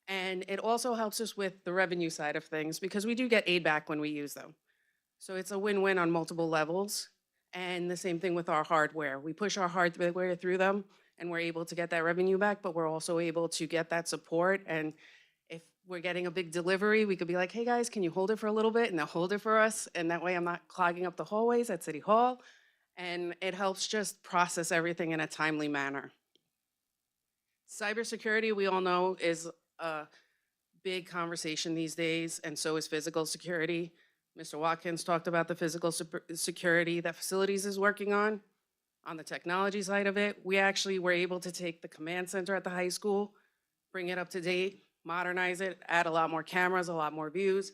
And it also helps us with the revenue side of things, because we do get aid back when we use them. So it's a win-win on multiple levels. And the same thing with our hardware. We push our hardware through them and we're able to get that revenue back, but we're also able to get that support. And if we're getting a big delivery, we could be like, hey guys, can you hold it for a little bit? And they'll hold it for us. And that way I'm not clogging up the hallways at City Hall. And it helps just process everything in a timely manner. Cybersecurity, we all know, is a big conversation these days, and so is physical security. Mr. Watkins talked about the physical security that facilities is working on. On the technology side of it, we actually were able to take the command center at the high school, bring it up to date, modernize it, add a lot more cameras, a lot more views.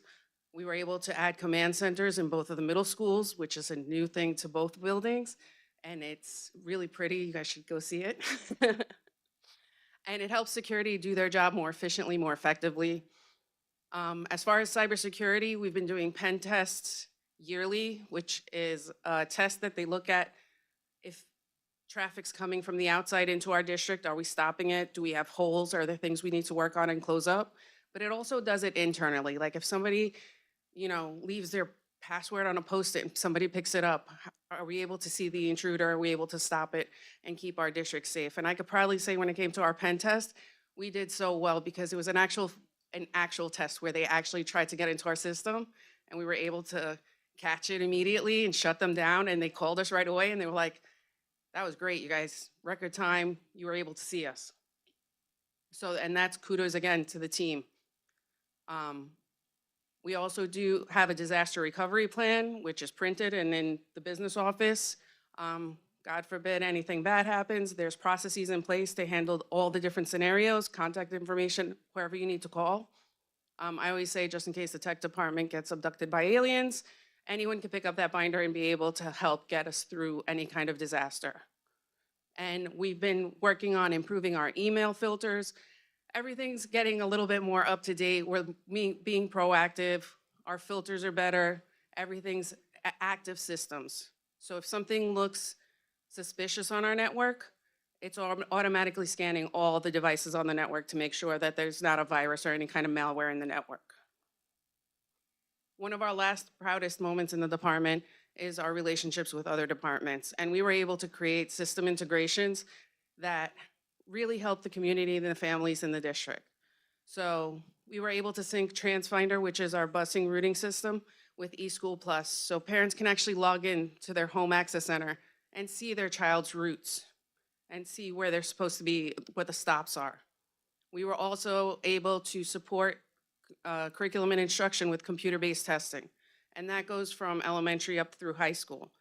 We were able to add command centers in both of the middle schools, which is a new thing to both buildings, and it's really pretty. You guys should go see it. And it helps security do their job more efficiently, more effectively. As far as cybersecurity, we've been doing pen tests yearly, which is a test that they look at if traffic's coming from the outside into our district. Are we stopping it? Do we have holes? Are there things we need to work on and close up? But it also does it internally. Like if somebody, leaves their password on a Post-it and somebody picks it up, are we able to see the intruder? Are we able to stop it and keep our district safe? And I could probably say when it came to our pen test, we did so well because it was an actual test where they actually tried to get into our system, and we were able to catch it immediately and shut them down. And they called us right away and they were like, that was great, you guys, record time, you were able to see us. So, and that's kudos again to the team. We also do have a disaster recovery plan, which is printed and in the business office. God forbid anything bad happens, there's processes in place to handle all the different scenarios, contact information, wherever you need to call. I always say, just in case the tech department gets abducted by aliens, anyone can pick up that binder and be able to help get us through any kind of disaster. And we've been working on improving our email filters. Everything's getting a little bit more up to date. We're being proactive. Our filters are better. everything's active systems. So if something looks suspicious on our network, it's automatically scanning all the devices on the network to make sure that there's not a virus or any kind of malware in the network. One of our last proudest moments in the department is our relationships with other departments. And we were able to create system integrations that really help the community and the families in the district. So we were able to sync TransFinder, which is our busing routing system, with eSchool Plus. So parents can actually log in to their home access center and see their child's routes and see where they're supposed to be, what the stops are. We were also able to support curriculum and instruction with computer-based testing. And that goes from elementary up through high school.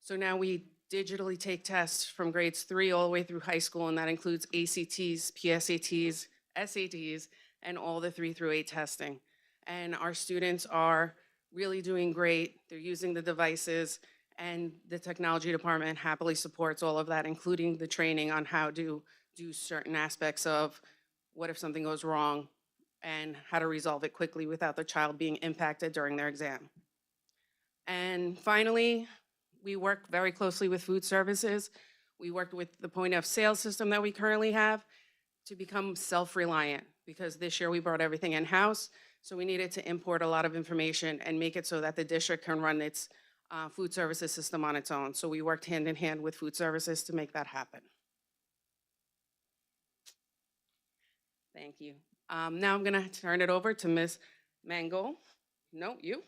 So now we digitally take tests from grades 3 all the way through high school, and that includes ACTs, PSATs, SATs, and all the 3 through 8 testing. And our students are really doing great. They're using the devices, and the technology department happily supports all of that, including the training on how to do certain aspects of what if something goes wrong and how to resolve it quickly without the child being impacted during their exam. And finally, we work very closely with food services. We worked with the point of sale system that we currently have to become self-reliant, because this year we brought everything in-house, so we needed to import a lot of information and make it so that the district can run its food services system on its own. So we worked hand in hand with food services to make that happen. Thank you. Now I'm gonna turn it over to Ms. Mango. No, you?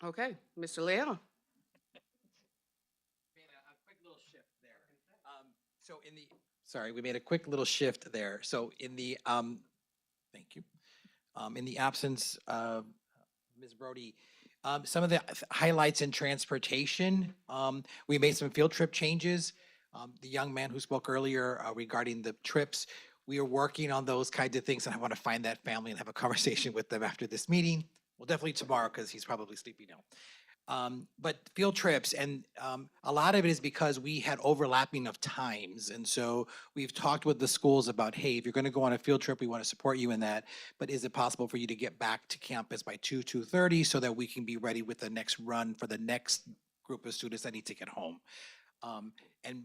Okay, Mr. Leal. So in the, sorry, we made a quick little shift there. So in the, thank you. In the absence of Ms. Brody, some of the highlights in transportation, we made some field trip changes. The young man who spoke earlier regarding the trips, we are working on those kinds of things, and I want to find that family and have a conversation with them after this meeting. Well, definitely tomorrow, because he's probably sleeping now. But field trips, and a lot of it is because we had overlapping of times. And so we've talked with the schools about, hey, if you're going to go on a field trip, we want to support you in that. But is it possible for you to get back to campus by 2:30 so that we can be ready with the next run for the next group of students that need to get home? And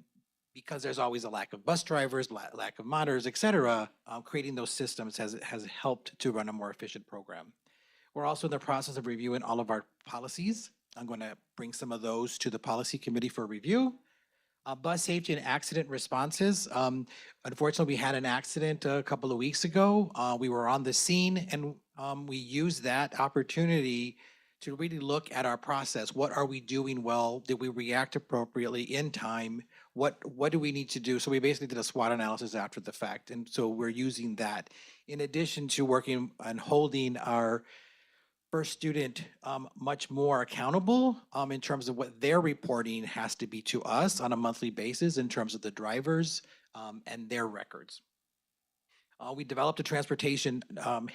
because there's always a lack of bus drivers, lack of monitors, et cetera, creating those systems has helped to run a more efficient program. We're also in the process of reviewing all of our policies. I'm going to bring some of those to the policy committee for review. Bus safety and accident responses. Unfortunately, we had an accident a couple of weeks ago. We were on the scene, and we used that opportunity to really look at our process. What are we doing well? Did we react appropriately in time? What do we need to do? So we basically did a SWOT analysis after the fact, and so we're using that in addition to working and holding our first student much more accountable in terms of what their reporting has to be to us on a monthly basis in terms of the drivers and their records. We developed a transportation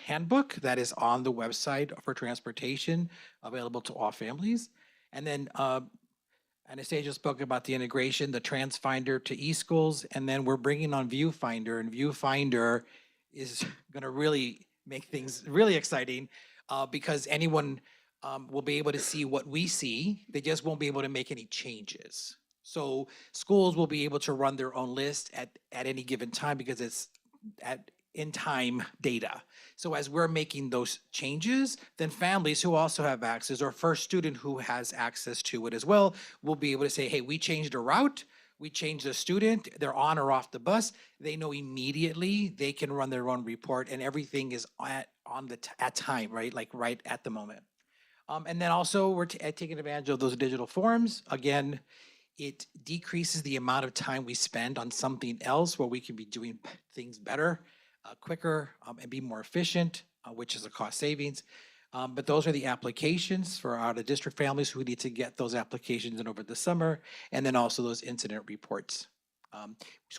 handbook that is on the website for transportation, available to all families. And then Anastasia spoke about the integration, the TransFinder to eSchools, and then we're bringing on Viewfinder, and Viewfinder is gonna really make things really exciting because anyone will be able to see what we see. They just won't be able to make any changes. So schools will be able to run their own list at any given time because it's in time data. So as we're making those changes, then families who also have access, or first student who has access to it as well, will be able to say, hey, we changed a route, we changed the student, they're on or off the bus. They know immediately, they can run their own report, and everything is at time, right? Like right at the moment. And then also we're taking advantage of those digital forms. Again, it decreases the amount of time we spend on something else where we can be doing things better, quicker, and be more efficient, which is a cost savings. But those are the applications for our district families who need to get those applications in over the summer, and then also those incident reports,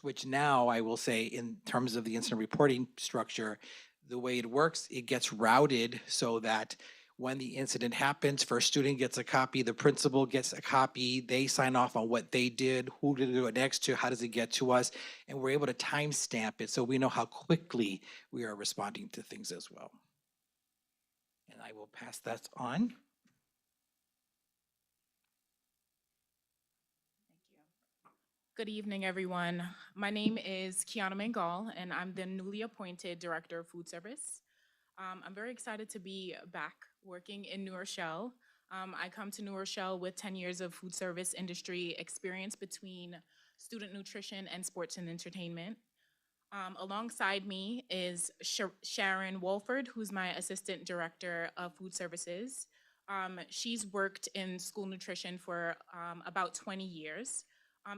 which now I will say in terms of the incident reporting structure, the way it works, it gets routed so that when the incident happens, first student gets a copy, the principal gets a copy, they sign off on what they did, who did it go next to, how does it get to us, and we're able to timestamp it so we know how quickly we are responding to things as well. And I will pass that on. Good evening, everyone. My name is Kiana Mangal, and I'm the newly appointed Director of Food Service. I'm very excited to be back working in New Rochelle. I come to New Rochelle with 10 years of food service industry experience between student nutrition and sports and entertainment. Alongside me is Sharon Wolford, who's my Assistant Director of Food Services. She's worked in school nutrition for about 20 years.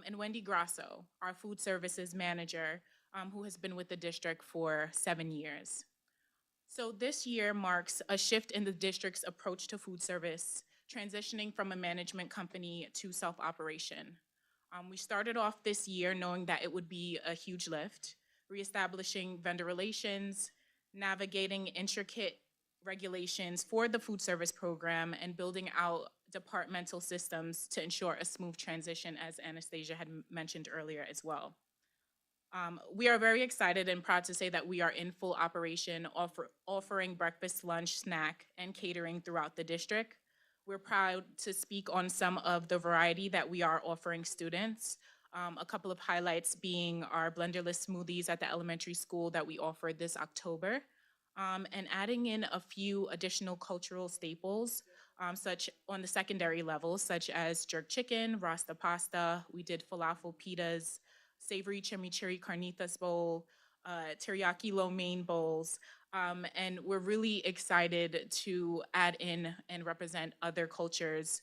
And Wendy Grasso, our Food Services Manager, who has been with the district for 7 years. So this year marks a shift in the district's approach to food service, transitioning from a management company to self-operation. We started off this year knowing that it would be a huge lift, reestablishing vendor relations, navigating intricate regulations for the food service program, and building out departmental systems to ensure a smooth transition, as Anastasia had mentioned earlier as well. We are very excited and proud to say that we are in full operation, offering breakfast, lunch, snack, and catering throughout the district. We're proud to speak on some of the variety that we are offering students. A couple of highlights being our blenderless smoothies at the elementary school that we offered this October, and adding in a few additional cultural staples, such on the secondary level, such as jerk chicken, rasta pasta. We did falafel pitas, savory chimichurri carnitas bowl, teriyaki lo mein bowls, and we're really excited to add in and represent other cultures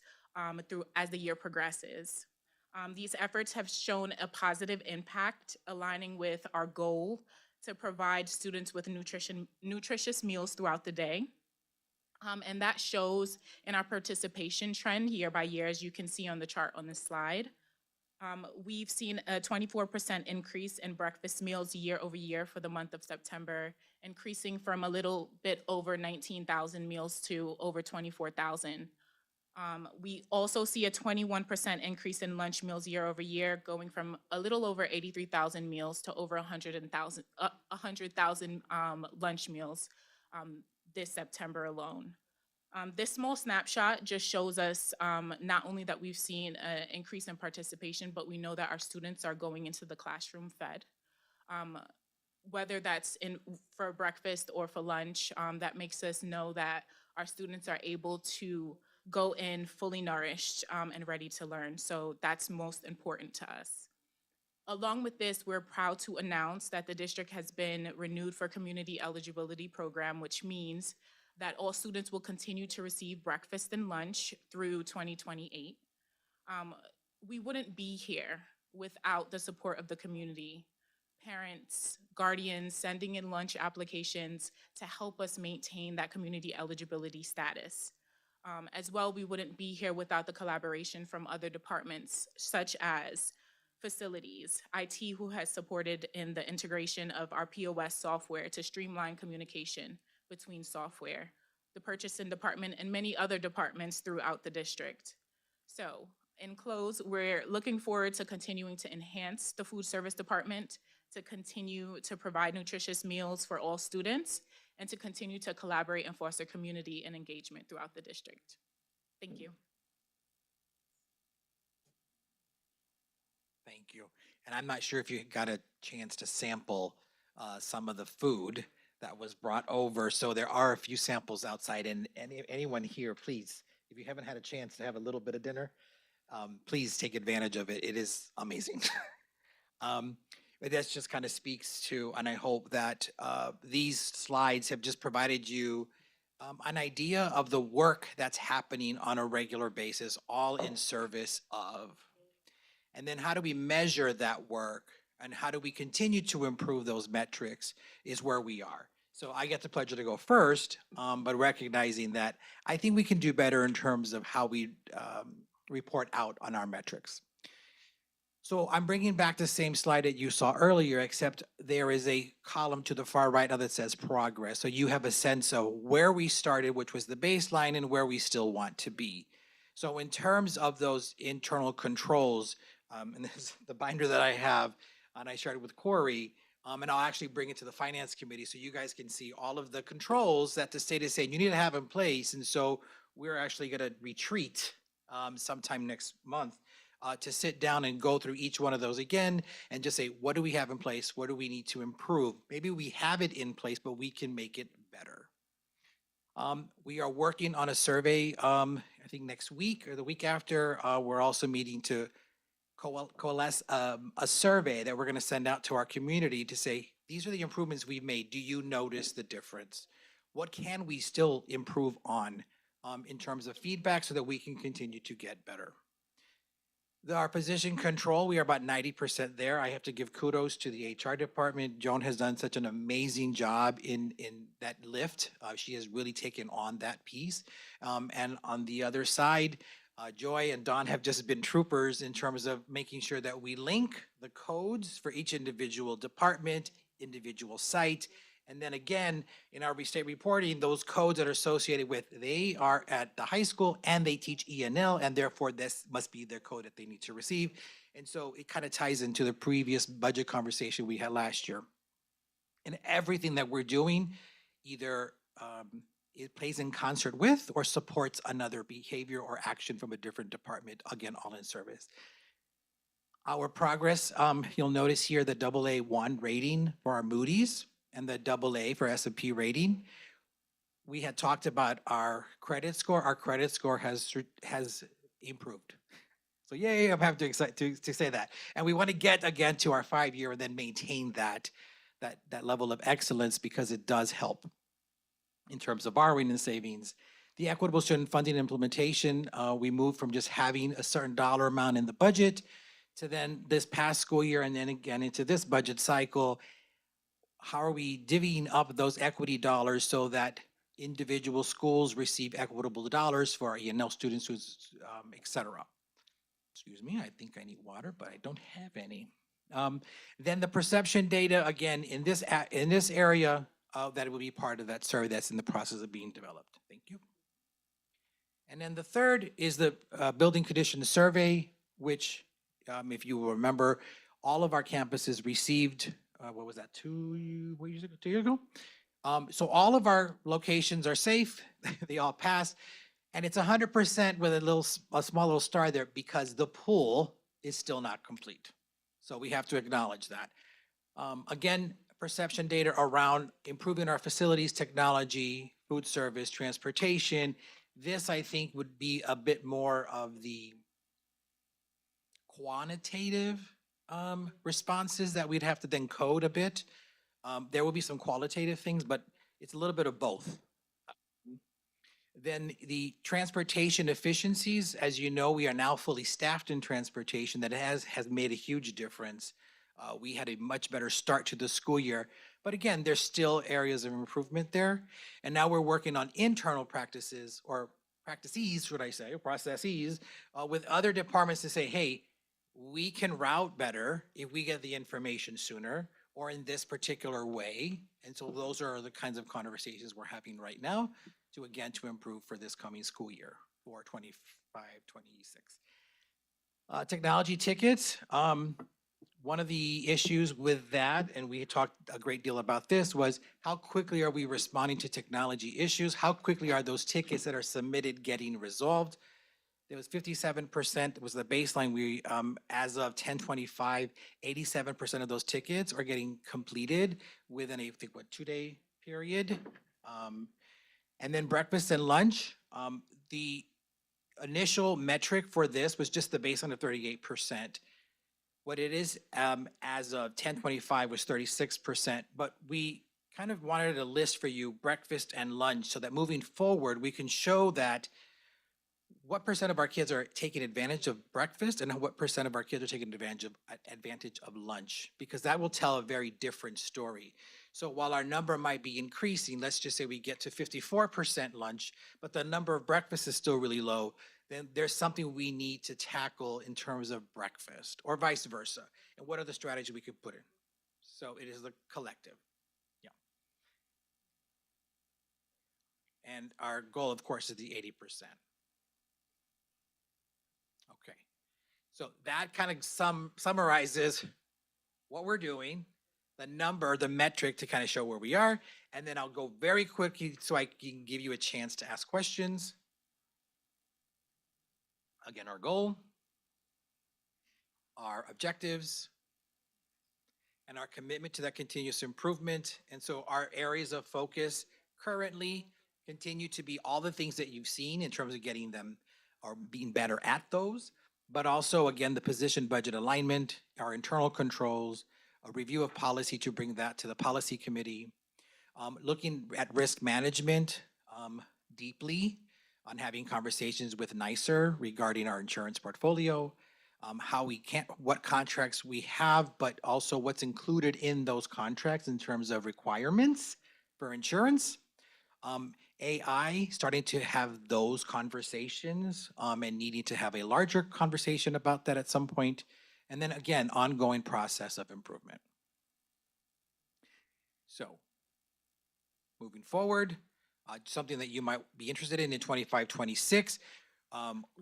as the year progresses. These efforts have shown a positive impact, aligning with our goal to provide students with nutritious meals throughout the day. And that shows in our participation trend year by year, as you can see on the chart on this slide. We've seen a 24% increase in breakfast meals year over year for the month of September, increasing from a little bit over 19,000 meals to over 24,000. We also see a 21% increase in lunch meals year over year, going from a little over 83,000 meals to over 100,000 lunch meals this September alone. This small snapshot just shows us not only that we've seen an increase in participation, but we know that our students are going into the classroom fed. Whether that's for breakfast or for lunch, that makes us know that our students are able to go in fully nourished and ready to learn. So that's most important to us. Along with this, we're proud to announce that the district has been renewed for community eligibility program, which means that all students will continue to receive breakfast and lunch through 2028. We wouldn't be here without the support of the community. Parents, guardians sending in lunch applications to help us maintain that community eligibility status. As well, we wouldn't be here without the collaboration from other departments, such as facilities, IT, who has supported in the integration of our POS software to streamline communication between software, the purchasing department, and many other departments throughout the district. So, in close, we're looking forward to continuing to enhance the food service department, to continue to provide nutritious meals for all students, and to continue to collaborate and foster community and engagement throughout the district. Thank you. Thank you. And I'm not sure if you got a chance to sample some of the food that was brought over. So there are a few samples outside, and anyone here, please, if you haven't had a chance to have a little bit of dinner, please take advantage of it. It is amazing. But that just kind of speaks to, and I hope that these slides have just provided you an idea of the work that's happening on a regular basis, all in service of. And then how do we measure that work, and how do we continue to improve those metrics is where we are. So I get the pleasure to go first, but recognizing that I think we can do better in terms of how we report out on our metrics. So I'm bringing back the same slide that you saw earlier, except there is a column to the far right now that says progress. So you have a sense of where we started, which was the baseline, and where we still want to be. So in terms of those internal controls, and this is the binder that I have, and I started with Corey, and I'll actually bring it to the finance committee so you guys can see all of the controls that the state is saying you need to have in place. And so we're actually going to retreat sometime next month to sit down and go through each one of those again and just say, what do we have in place? What do we need to improve? Maybe we have it in place, but we can make it better. We are working on a survey, I think next week or the week after. We're also meeting to coalesce a survey that we're going to send out to our community to say, these are the improvements we've made. Do you notice the difference? What can we still improve on in terms of feedback so that we can continue to get better? Our position control, we are about 90% there. I have to give kudos to the HR department. Joan has done such an amazing job in that lift. She has really taken on that piece. And on the other side, Joy and Don have just been troopers in terms of making sure that we link the codes for each individual department, individual site. And then again, in our state reporting, those codes that are associated with, they are at the high school and they teach ENL, and therefore this must be their code that they need to receive. And so it kind of ties into the previous budget conversation we had last year. And everything that we're doing, either it plays in concert with or supports another behavior or action from a different department, again, all in service. Our progress, you'll notice here the AA1 rating for our Moody's and the AA for S&P rating. We had talked about our credit score. Our credit score has improved. So yay, I'm happy to say that. And we want to get again to our 5-year and then maintain that level of excellence because it does help in terms of borrowing and savings. The equitable student funding implementation, we moved from just having a certain dollar amount in the budget to then this past school year and then again into this budget cycle. How are we divvying up those equity dollars so that individual schools receive equitable dollars for ENL students, et cetera? Excuse me, I think I need water, but I don't have any. Then the perception data, again, in this area, that will be part of that survey that's in the process of being developed. Thank you. And then the third is the building condition survey, which, if you will remember, all of our campuses received, what was that, 2 years ago? So all of our locations are safe. They all passed. And it's 100% with a small little star there because the pool is still not complete. So we have to acknowledge that. Again, perception data around improving our facilities, technology, food service, transportation. This, I think, would be a bit more of the quantitative responses that we'd have to then code a bit. There will be some qualitative things, but it's a little bit of both. Then the transportation efficiencies, as you know, we are now fully staffed in transportation. That has made a huge difference. We had a much better start to the school year, but again, there's still areas of improvement there. And now we're working on internal practices or practices, should I say, or processes with other departments to say, hey, we can route better if we get the information sooner or in this particular way. And so those are the kinds of conversations we're having right now to improve for this coming school year for 25, 26. Technology tickets. One of the issues with that, and we talked a great deal about this, was how quickly are we responding to technology issues? How quickly are those tickets that are submitted getting resolved? There was 57% was the baseline. We, as of 10/25, 87% of those tickets are getting completed within a, I think, what, 2-day period. And then breakfast and lunch. The initial metric for this was just the baseline of 38%. What it is as of 10/25 was 36%, but we kind of wanted a list for you, breakfast and lunch, so that moving forward, we can show that what percent of our kids are taking advantage of breakfast and what percent of our kids are taking advantage of lunch, because that will tell a very different story. So while our number might be increasing, let's just say we get to 54% lunch, but the number of breakfast is still really low, then there's something we need to tackle in terms of breakfast or vice versa. And what are the strategies we could put in? So it is the collective. Yeah. And our goal, of course, is the 80%. Okay. So that kind of summarizes what we're doing, the number, the metric to kind of show where we are. And then I'll go very quickly so I can give you a chance to ask questions. Again, our goal, our objectives, and our commitment to that continuous improvement. And so our areas of focus currently continue to be all the things that you've seen in terms of getting them or being better at those, but also, again, the position budget alignment, our internal controls, a review of policy to bring that to the policy committee, looking at risk management deeply on having conversations with NYSER regarding our insurance portfolio, how we can't, what contracts we have, but also what's included in those contracts in terms of requirements for insurance. AI, starting to have those conversations and needing to have a larger conversation about that at some point. And then again, ongoing process of improvement. So moving forward, something that you might be interested in 25, 26,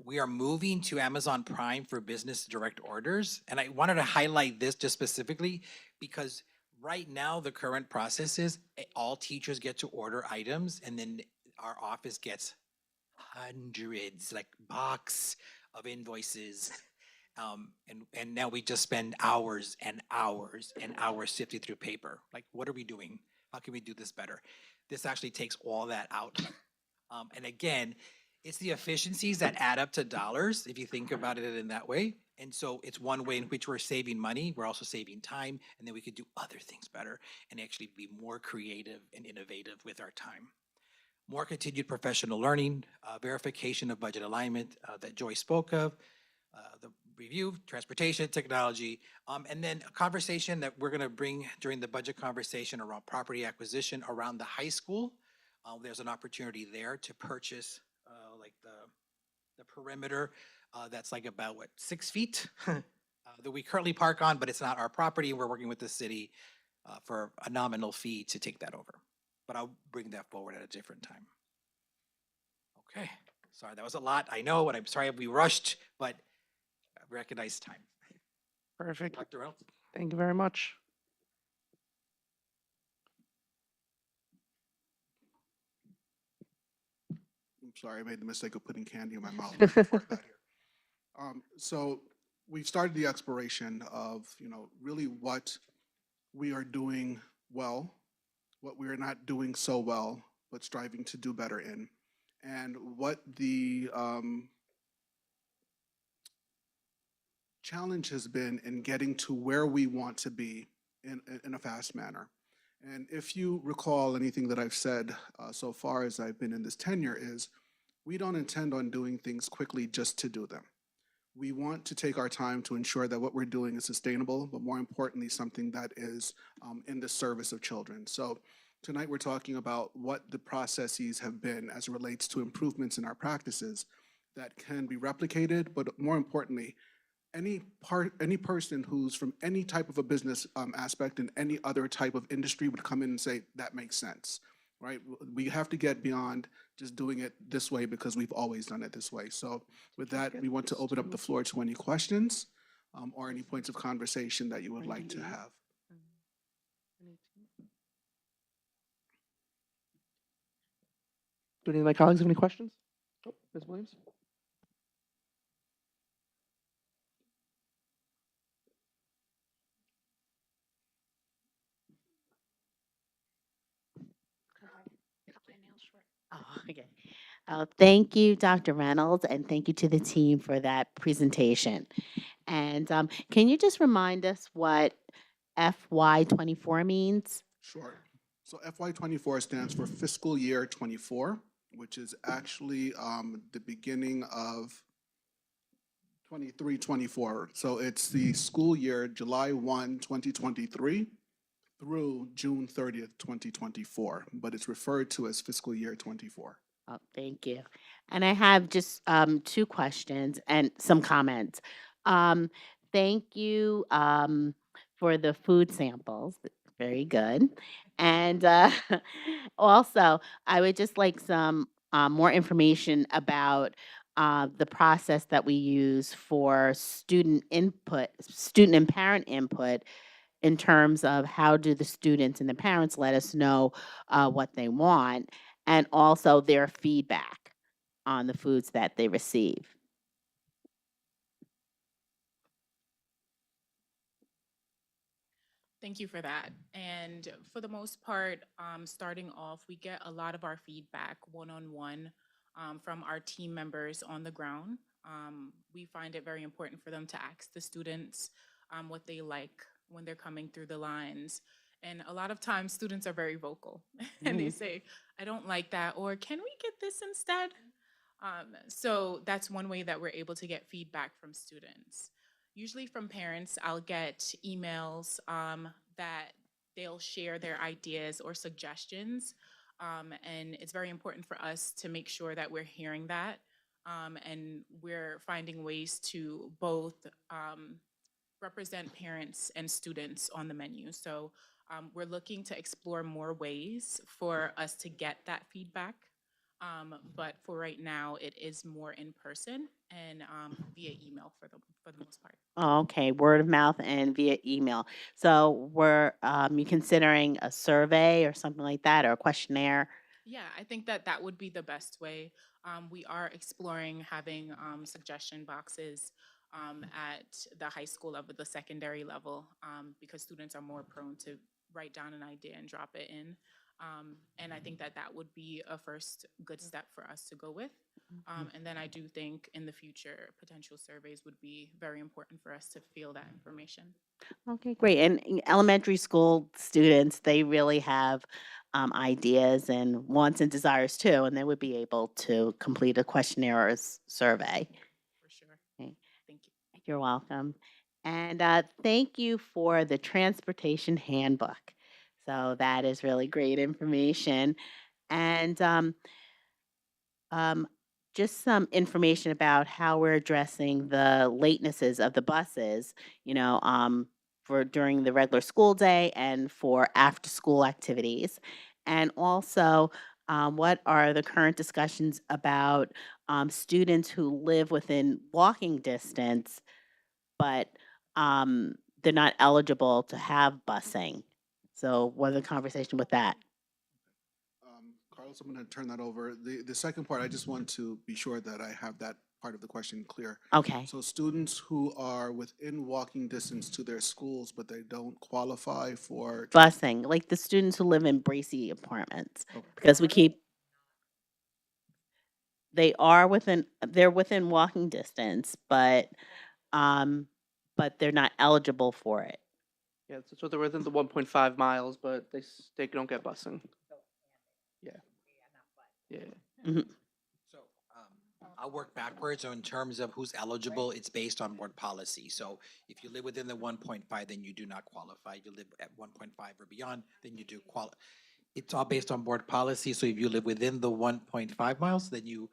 we are moving to Amazon Prime for business direct orders. And I wanted to highlight this just specifically because right now the current process is all teachers get to order items and then our office gets hundreds, like box of invoices. And now we just spend hours and hours and hours sifting through paper. Like, what are we doing? How can we do this better? This actually takes all that out. And again, it's the efficiencies that add up to dollars if you think about it in that way. And so it's one way in which we're saving money. We're also saving time, and then we could do other things better and actually be more creative and innovative with our time. More continued professional learning, verification of budget alignment that Joy spoke of, the review, transportation, technology, and then a conversation that we're gonna bring during the budget conversation around property acquisition around the high school. There's an opportunity there to purchase like the perimeter that's like about 6 feet that we currently park on, but it's not our property. We're working with the city for a nominal fee to take that over. But I'll bring that forward at a different time. Okay, sorry, that was a lot. I know, and I'm sorry we rushed, but I recognize time. Perfect. Dr. Reynolds? Thank you very much. I'm sorry, I made the mistake of putting candy in my mouth before I got here. So we've started the exploration of, really what we are doing well, what we are not doing so well, but striving to do better in, and what the challenge has been in getting to where we want to be in a fast manner. And if you recall anything that I've said so far as I've been in this tenure is, we don't intend on doing things quickly just to do them. We want to take our time to ensure that what we're doing is sustainable, but more importantly, something that is in the service of children. So tonight we're talking about what the processes have been as it relates to improvements in our practices that can be replicated, but more importantly, any person who's from any type of a business aspect in any other type of industry would come in and say, that makes sense, right? We have to get beyond just doing it this way because we've always done it this way. So with that, we want to open up the floor to any questions or any points of conversation that you would like to have. Do any of my colleagues have any questions? Oh, Ms. Williams? Oh, okay. Thank you, Dr. Reynolds, and thank you to the team for that presentation. And can you just remind us what FY24 means? Sure. So FY24 stands for fiscal year 24, which is actually the beginning of 23-24. So it's the school year July 1, 2023 through June 30th, 2024, but it's referred to as fiscal year 24. Oh, thank you. And I have just 2 questions and some comments. Thank you for the food samples. Very good. And also, I would just like some more information about the process that we use for student input, student and parent input in terms of how do the students and the parents let us know what they want, and also their feedback on the foods that they receive. Thank you for that. And for the most part, starting off, we get a lot of our feedback one-on-one from our team members on the ground. We find it very important for them to ask the students what they like when they're coming through the lines. And a lot of times, students are very vocal and they say, I don't like that, or can we get this instead? So that's one way that we're able to get feedback from students. Usually from parents, I'll get emails that they'll share their ideas or suggestions. And it's very important for us to make sure that we're hearing that. And we're finding ways to both represent parents and students on the menu. So we're looking to explore more ways for us to get that feedback. But for right now, it is more in person and via email for the most part. Oh, okay, word of mouth and via email. So were you considering a survey or something like that, or a questionnaire? Yeah, I think that that would be the best way. We are exploring having suggestion boxes at the high school level, the secondary level, because students are more prone to write down an idea and drop it in. And I think that that would be a first good step for us to go with. And then I do think in the future, potential surveys would be very important for us to feel that information. Okay, great. And in elementary school students, they really have ideas and wants and desires too, and they would be able to complete a questionnaire or survey. For sure. Okay. Thank you. You're welcome. And thank you for the transportation handbook. So that is really great information. And um, just some information about how we're addressing the latenesses of the buses, for during the regular school day and for after school activities. And also, what are the current discussions about students who live within walking distance, but they're not eligible to have busing? So, what are the conversation with that? Carlos, I'm going to turn that over. The second part, I just want to be sure that I have that part of the question clear. Okay. So students who are within walking distance to their schools, but they don't qualify for. Busing, like the students who live in Bracy apartments, because they're within walking distance, but they're not eligible for it. Yeah, so they're within the 1.5 miles, but they don't get busing. Yeah. Yeah. Mhm. So I'll work backwards. So in terms of who's eligible, it's based on board policy. So if you live within the 1.5, then you do not qualify. If you live at 1.5 or beyond, then you do qualify. It's all based on board policy. So if you live within the 1.5 miles, then you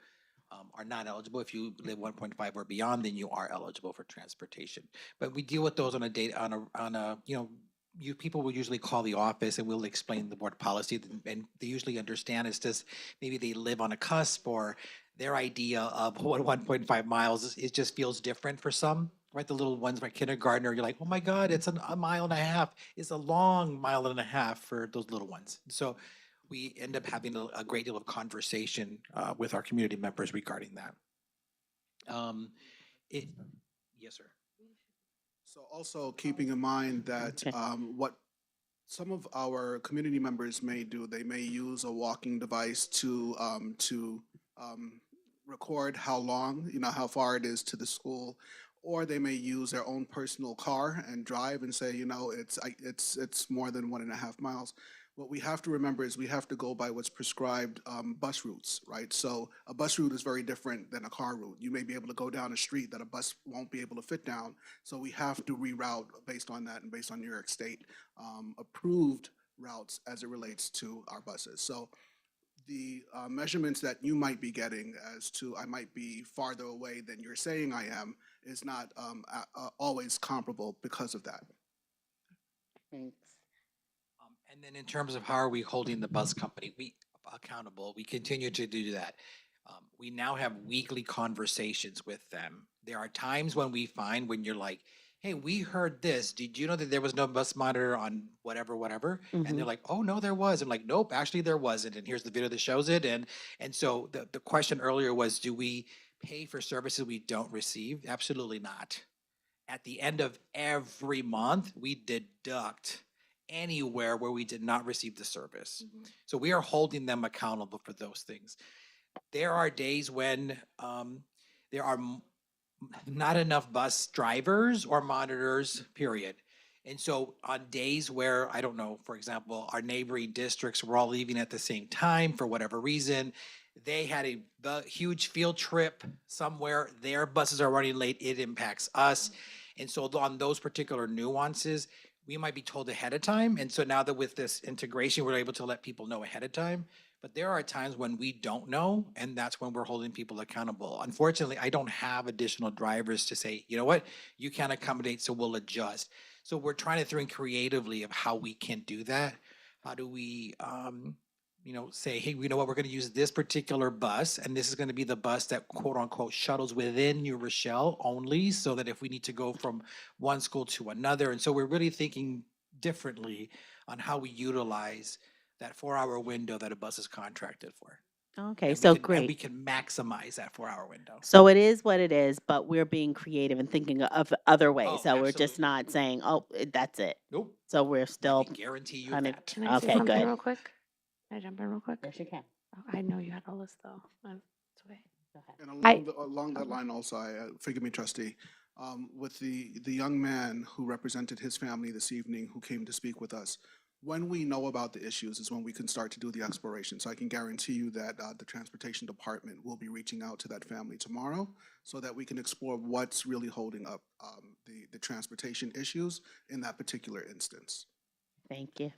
are not eligible. If you live 1.5 or beyond, then you are eligible for transportation. But we deal with those on a you people will usually call the office and we'll explain the board policy, and they usually understand it's just maybe they live on a cusp, or their idea of what 1.5 miles is, it just feels different for some, right? The little ones by kindergartner, you're like, oh my God, it's a mile and a half. It's a long mile and a half for those little ones. So we end up having a great deal of conversation with our community members regarding that. Yes, sir. So also keeping in mind that what some of our community members may do, they may use a walking device to record how long, how far it is to the school, or they may use their own personal car and drive and say, it's more than 1.5 miles. What we have to remember is we have to go by what's prescribed bus routes, right? So a bus route is very different than a car route. You may be able to go down a street that a bus won't be able to fit down. So we have to reroute based on that and based on New York State approved routes as it relates to our buses. So the measurements that you might be getting as to I might be farther away than you're saying I am is not always comparable because of that. Thanks. And then in terms of how are we holding the bus company accountable, we continue to do that. We now have weekly conversations with them. There are times when we find when you're like, hey, we heard this. Did you know that there was no bus monitor on whatever? And they're like, oh, no, there was. I'm like, nope, actually there wasn't. And here's the video that shows it. And so the question earlier was, do we pay for services we don't receive? Absolutely not. At the end of every month, we deduct anywhere where we did not receive the service. So we are holding them accountable for those things. There are days when there are not enough bus drivers or monitors, period. And so on days where, I don't know, for example, our neighboring districts were all leaving at the same time for whatever reason, they had a huge field trip somewhere, their buses are running late, it impacts us. And so on those particular nuances, we might be told ahead of time. And so now that with this integration, we're able to let people know ahead of time. But there are times when we don't know, and that's when we're holding people accountable. Unfortunately, I don't have additional drivers to say, you know what, you can't accommodate, so we'll adjust. So we're trying to think creatively of how we can do that. How do we, say, hey, you know what, we're gonna use this particular bus, and this is gonna be the bus that quote unquote shuttles within New Rochelle only, so that if we need to go from one school to another. And so we're really thinking differently on how we utilize that 4-hour window that a bus is contracted for. Okay, And so and we great. can maximize that 4-hour window. So it is what it is, but we're being creative and thinking of other ways. Oh, So we're just absolutely. not saying, oh, that's it. Nope. So we're I still can guarantee you kind of, that. Can I say okay, something good. real quick? Can I jump in real quick? Yes, you can. Oh, I know you had all this though. It's okay. Go ahead. And I- along that line also, forgive me, trustee, with the young man who represented his family this evening who came to speak with us, when we know about the issues is when we can start to do the exploration. So I can guarantee you that the transportation department will be reaching out to that family tomorrow so that we can explore what's really holding up the transportation issues in that particular instance. Thank you.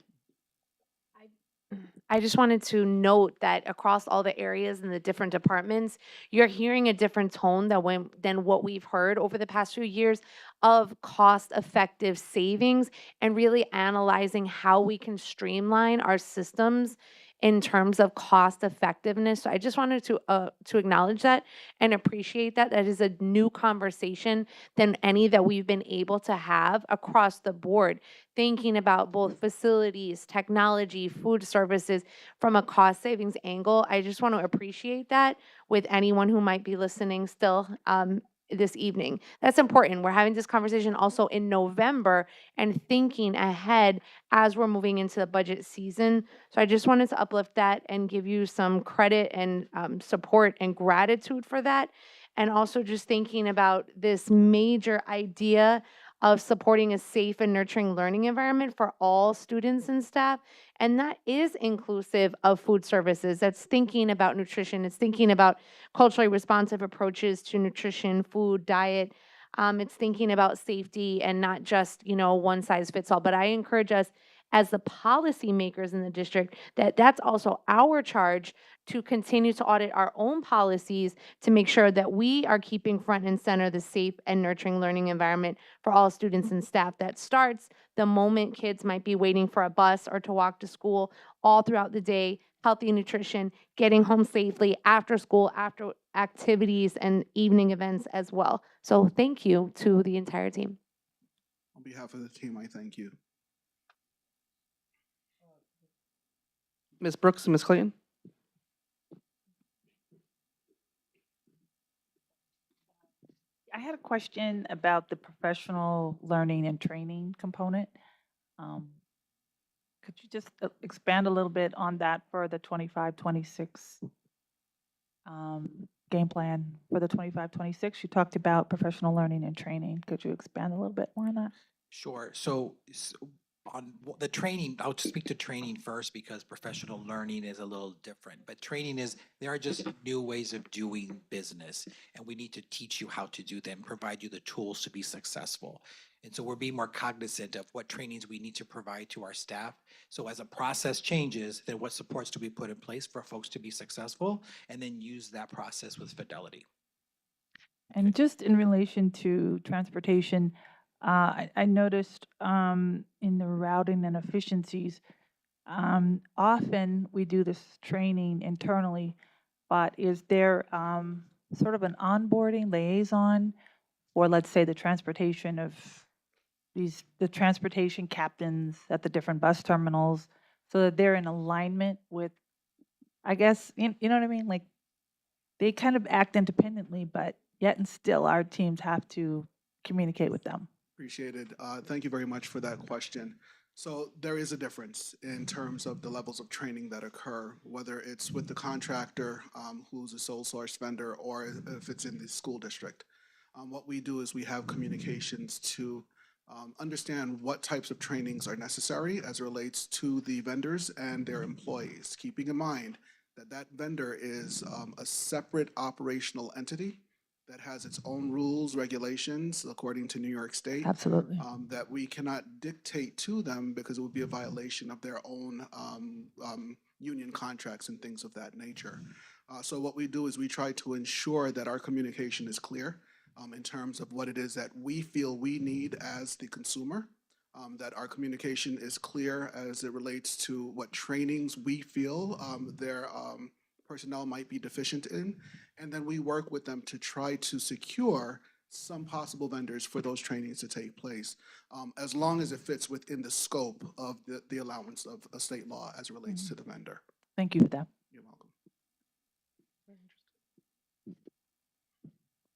I just wanted to note that across all the areas and the different departments, you're hearing a different tone than what we've heard over the past few years of cost-effective savings and really analyzing how we can streamline our systems in terms of cost effectiveness. So I just wanted to acknowledge that and appreciate that. That is a new conversation than any that we've been able to have across the board, thinking about both facilities, technology, food services from a cost savings angle. I just want to appreciate that with anyone who might be listening still this evening. That's important. We're having this conversation also in November and thinking ahead as we're moving into the budget season. So I just wanted to uplift that and give you some credit and support and gratitude for that. And also just thinking about this major idea of supporting a safe and nurturing learning environment for all students and staff. And that is inclusive of food services. That's thinking about nutrition. It's thinking about culturally responsive approaches to nutrition, food, diet. It's thinking about safety and not just, one size fits all. But I encourage us as the policymakers in the district that that's also our charge to continue to audit our own policies to make sure that we are keeping front and center the safe and nurturing learning environment for all students and staff. That starts the moment kids might be waiting for a bus or to walk to school, all throughout the day, healthy nutrition, getting home safely, after school, after activities and evening events as well. So thank you to the entire team. On behalf of the team, I thank you. Ms. Brooks and Ms. Clayton? I had a question about the professional learning and training component. Could you just expand a little bit on that for the 25-26 game plan for the 25-26? You talked about professional learning and training. Could you expand a little bit more on that? Sure. So on the training, I'll just speak to training first because professional learning is a little different. But training is, there are just new ways of doing business, and we need to teach you how to do them, provide you the tools to be successful. And so we're being more cognizant of what trainings we need to provide to our staff. So as a process changes, then what supports do we put in place for folks to be successful, and then use that process with fidelity. And just in relation to transportation, I noticed in the routing and efficiencies, often we do this training internally, but is there sort of an onboarding liaison for, let's say, the transportation of the transportation captains at the different bus terminals so that they're in alignment with, I guess, you know what I mean? Like they kind of act independently, but yet and still our teams have to communicate with them. Appreciate it. Thank you very much for that question. So there is a difference in terms of the levels of training that occur, whether it's with the contractor who's a sole source vendor or if it's in the school district. What we do is we have communications to understand what types of trainings are necessary as it relates to the vendors and their employees, keeping in mind that that vendor is a separate operational entity that has its own rules, regulations, according to New York State. Absolutely. That we cannot dictate to them because it would be a violation of their own union contracts and things of that nature. So what we do is we try to ensure that our communication is clear in terms of what it is that we feel we need as the consumer, that our communication is clear as it relates to what trainings we feel their personnel might be deficient in, and then we work with them to try to secure some possible vendors for those trainings to take place, as long as it fits within the scope of the allowance of a state law as it relates to the vendor. Thank you for that. You're welcome.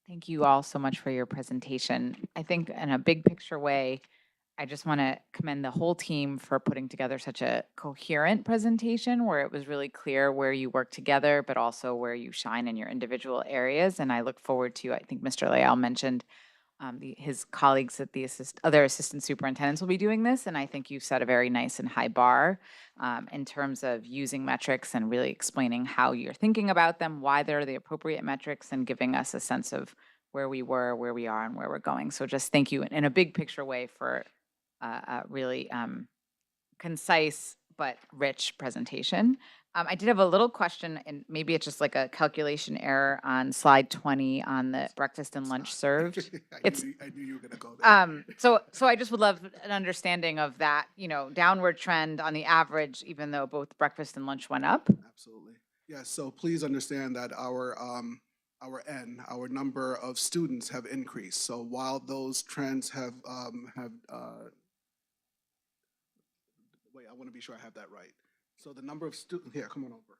Thank you all so much for your presentation. I think in a big picture way, I just want to commend the whole team for putting together such a coherent presentation where it was really clear where you work together, but also where you shine in your individual areas. And I look forward to, I think Mr. Leal mentioned his colleagues at the other assistant superintendents will be doing this. And I think you've set a very nice and high bar in terms of using metrics and really explaining how you're thinking about them, why they're the appropriate metrics, and giving us a sense of where we were, where we are, and where we're going. So just thank you in a big picture way for a really concise but rich presentation. I did have a little question, and maybe it's just like a calculation error on slide 20 on the breakfast and lunch served. I knew you were going to go there. So I just would love an understanding of that, downward trend on the average, even though both breakfast and lunch went up. Absolutely. Yeah, so please understand that our number of students have increased. So while those trends have wait, I want to be sure I have that right. So the number of students, here, come on over.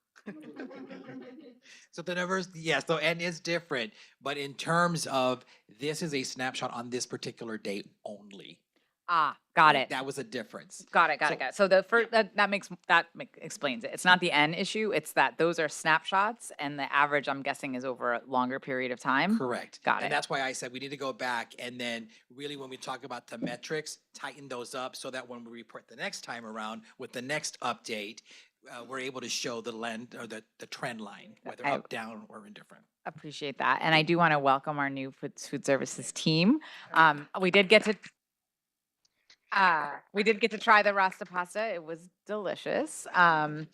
So the numbers, yes, so N is different, but in terms of this is a snapshot on this particular date only. Got it. That was a difference. Got it. So the first, that explains it. It's not the N issue, it's that those are snapshots and the average, I'm guessing, is over a longer period of time. Correct. Got And it. that's why I said we need to go back and then really when we talk about the metrics, tighten those up so that when we report the next time around with the next update, we're able to show the trend line, whether up, down, or indifferent. Appreciate that. And I do want to welcome our new food services team. We did get to try the Rasta pasta. It was delicious. I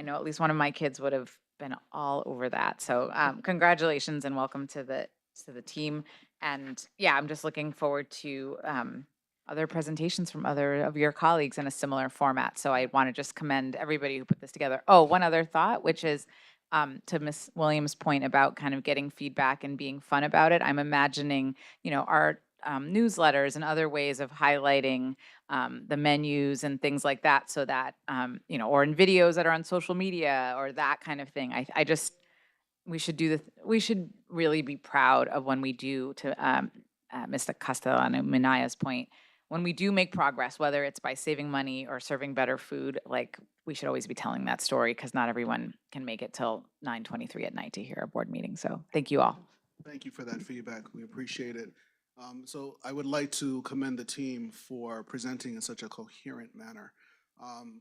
know at least one of my kids would have been all over that. So congratulations and welcome to the team. And yeah, I'm just looking forward to other presentations from other of your colleagues in a similar format. So I want to just commend everybody who put this together. Oh, one other thought, which is to Ms. Williams' point about kind of getting feedback and being fun about it. I'm imagining, our newsletters and other ways of highlighting the menus and things like that so that, or in videos that are on social media or that kind of thing. We should really be proud of when we do, to Mr. Castellano Minaya's point, when we do make progress, whether it's by saving money or serving better food, like we should always be telling that story because not everyone can make it till 9:23 at night to hear a board meeting. So thank you all. Thank you for that feedback. We appreciate it. So I would like to commend the team for presenting in such a coherent manner.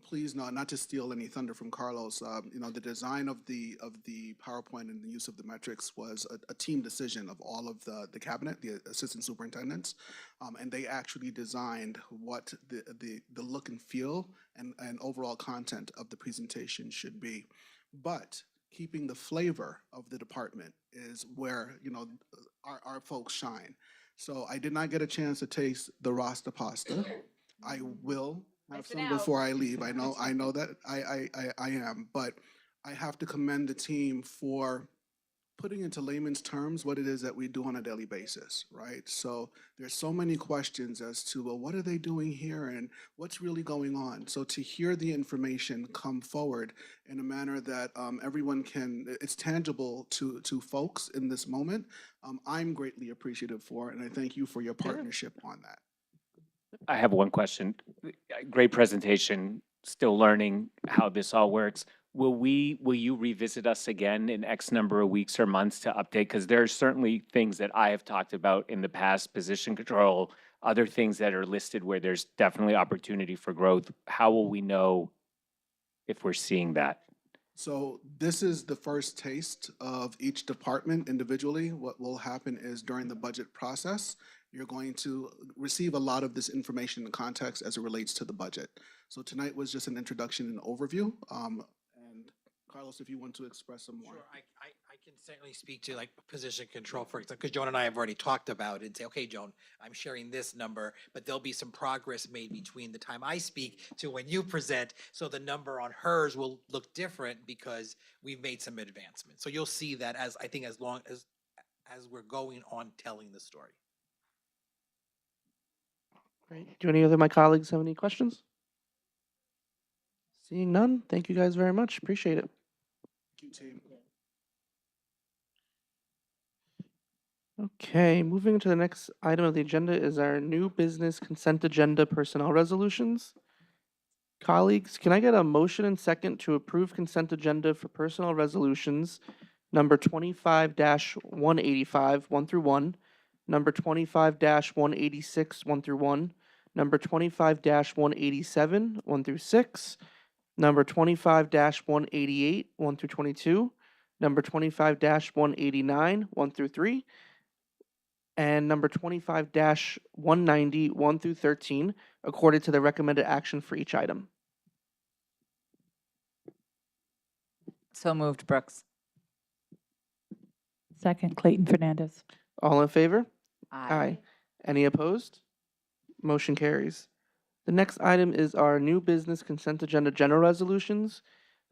Please not to steal any thunder from Carlos. The design of the PowerPoint and the use of the metrics was a team decision of all of the cabinet, the assistant superintendents, and they actually designed what the look and feel and overall content of the presentation should be. But keeping the flavor of the department is where our folks shine. So I did not get a chance to taste the Rasta pasta. I will have some before I leave. I know that I am, but I have to commend the team for putting into layman's terms what it is that we do on a daily basis, right? So there's so many questions as to, well, what are they doing here and what's really going on? So to hear the information come forward in a manner that everyone it's tangible to folks in this moment, I'm greatly appreciative for, and I thank you for your partnership on that. I have one question. Great presentation, still learning how this all works. Will you revisit us again in X number of weeks or months to update? Because there are certainly things that I have talked about in the past, position control, other things that are listed where there's definitely opportunity for growth. How will we know if we're seeing that? So this is the first taste of each department individually. What will happen is during the budget process, you're going to receive a lot of this information and context as it relates to the budget. So tonight was just an introduction and overview. And Carlos, if you want to express some more. Sure, I can certainly speak to like position control, for example, because Joan and I have already talked about it and say, okay, Joan, I'm sharing this number, but there'll be some progress made between the time I speak to when you present. So the number on hers will look different because we've made some advancements. So you'll see that as, I think, as long as we're going on telling the story. Great. Do any other of my colleagues have any questions? Seeing none, thank you guys very much. Appreciate it. Thank you, team. Okay, moving to the next item of the agenda is our new business consent agenda personnel resolutions. Colleagues, can I get a motion and second to approve consent agenda for personnel resolutions number 25-185, 1 through 1, number 25-186, 1 through 1, number 25-187, 1 through 6, number 25-188, 1 through 22, number 25-189, 1 through 3, and number 25-190, 1 through 13, according to the recommended action for each item. So moved, Brooks. Second, Clayton Fernandez. All in favor? Aye. Any opposed? Motion carries. The next item is our new business consent agenda general resolutions.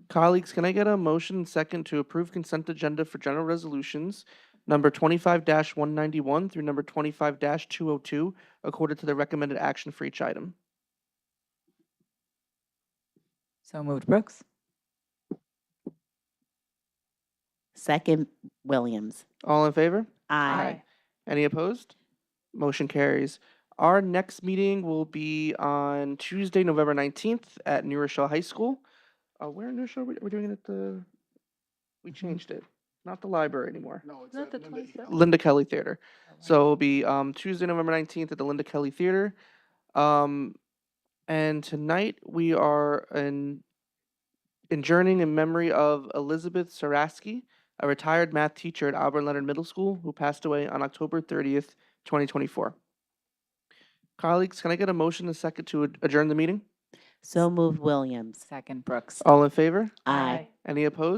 Colleagues, can I get a motion and second to approve consent agenda for general resolutions number 25-191 through number 25-202, according to the recommended action for each item? So moved, Brooks. Second, Williams. All in favor? Aye. Any opposed? Motion carries. Our next meeting will be on Tuesday, November 19th at New Rochelle High School. Where in New Rochelle? We're doing it at the, we changed it, not the library anymore. No, it's Not at the Linda 27th. Linda Kelly Theater. So it'll be Tuesday, November 19th at the Linda Kelly Theater. And tonight we are adjourning in memory of Elizabeth Sarasky, a retired math teacher at Albert Leonard Middle School who passed away on October 30th, 2024. Colleagues, can I get a motion and a second to adjourn the meeting? So moved, Williams. Second, Brooks. All in favor? Aye. Any opposed?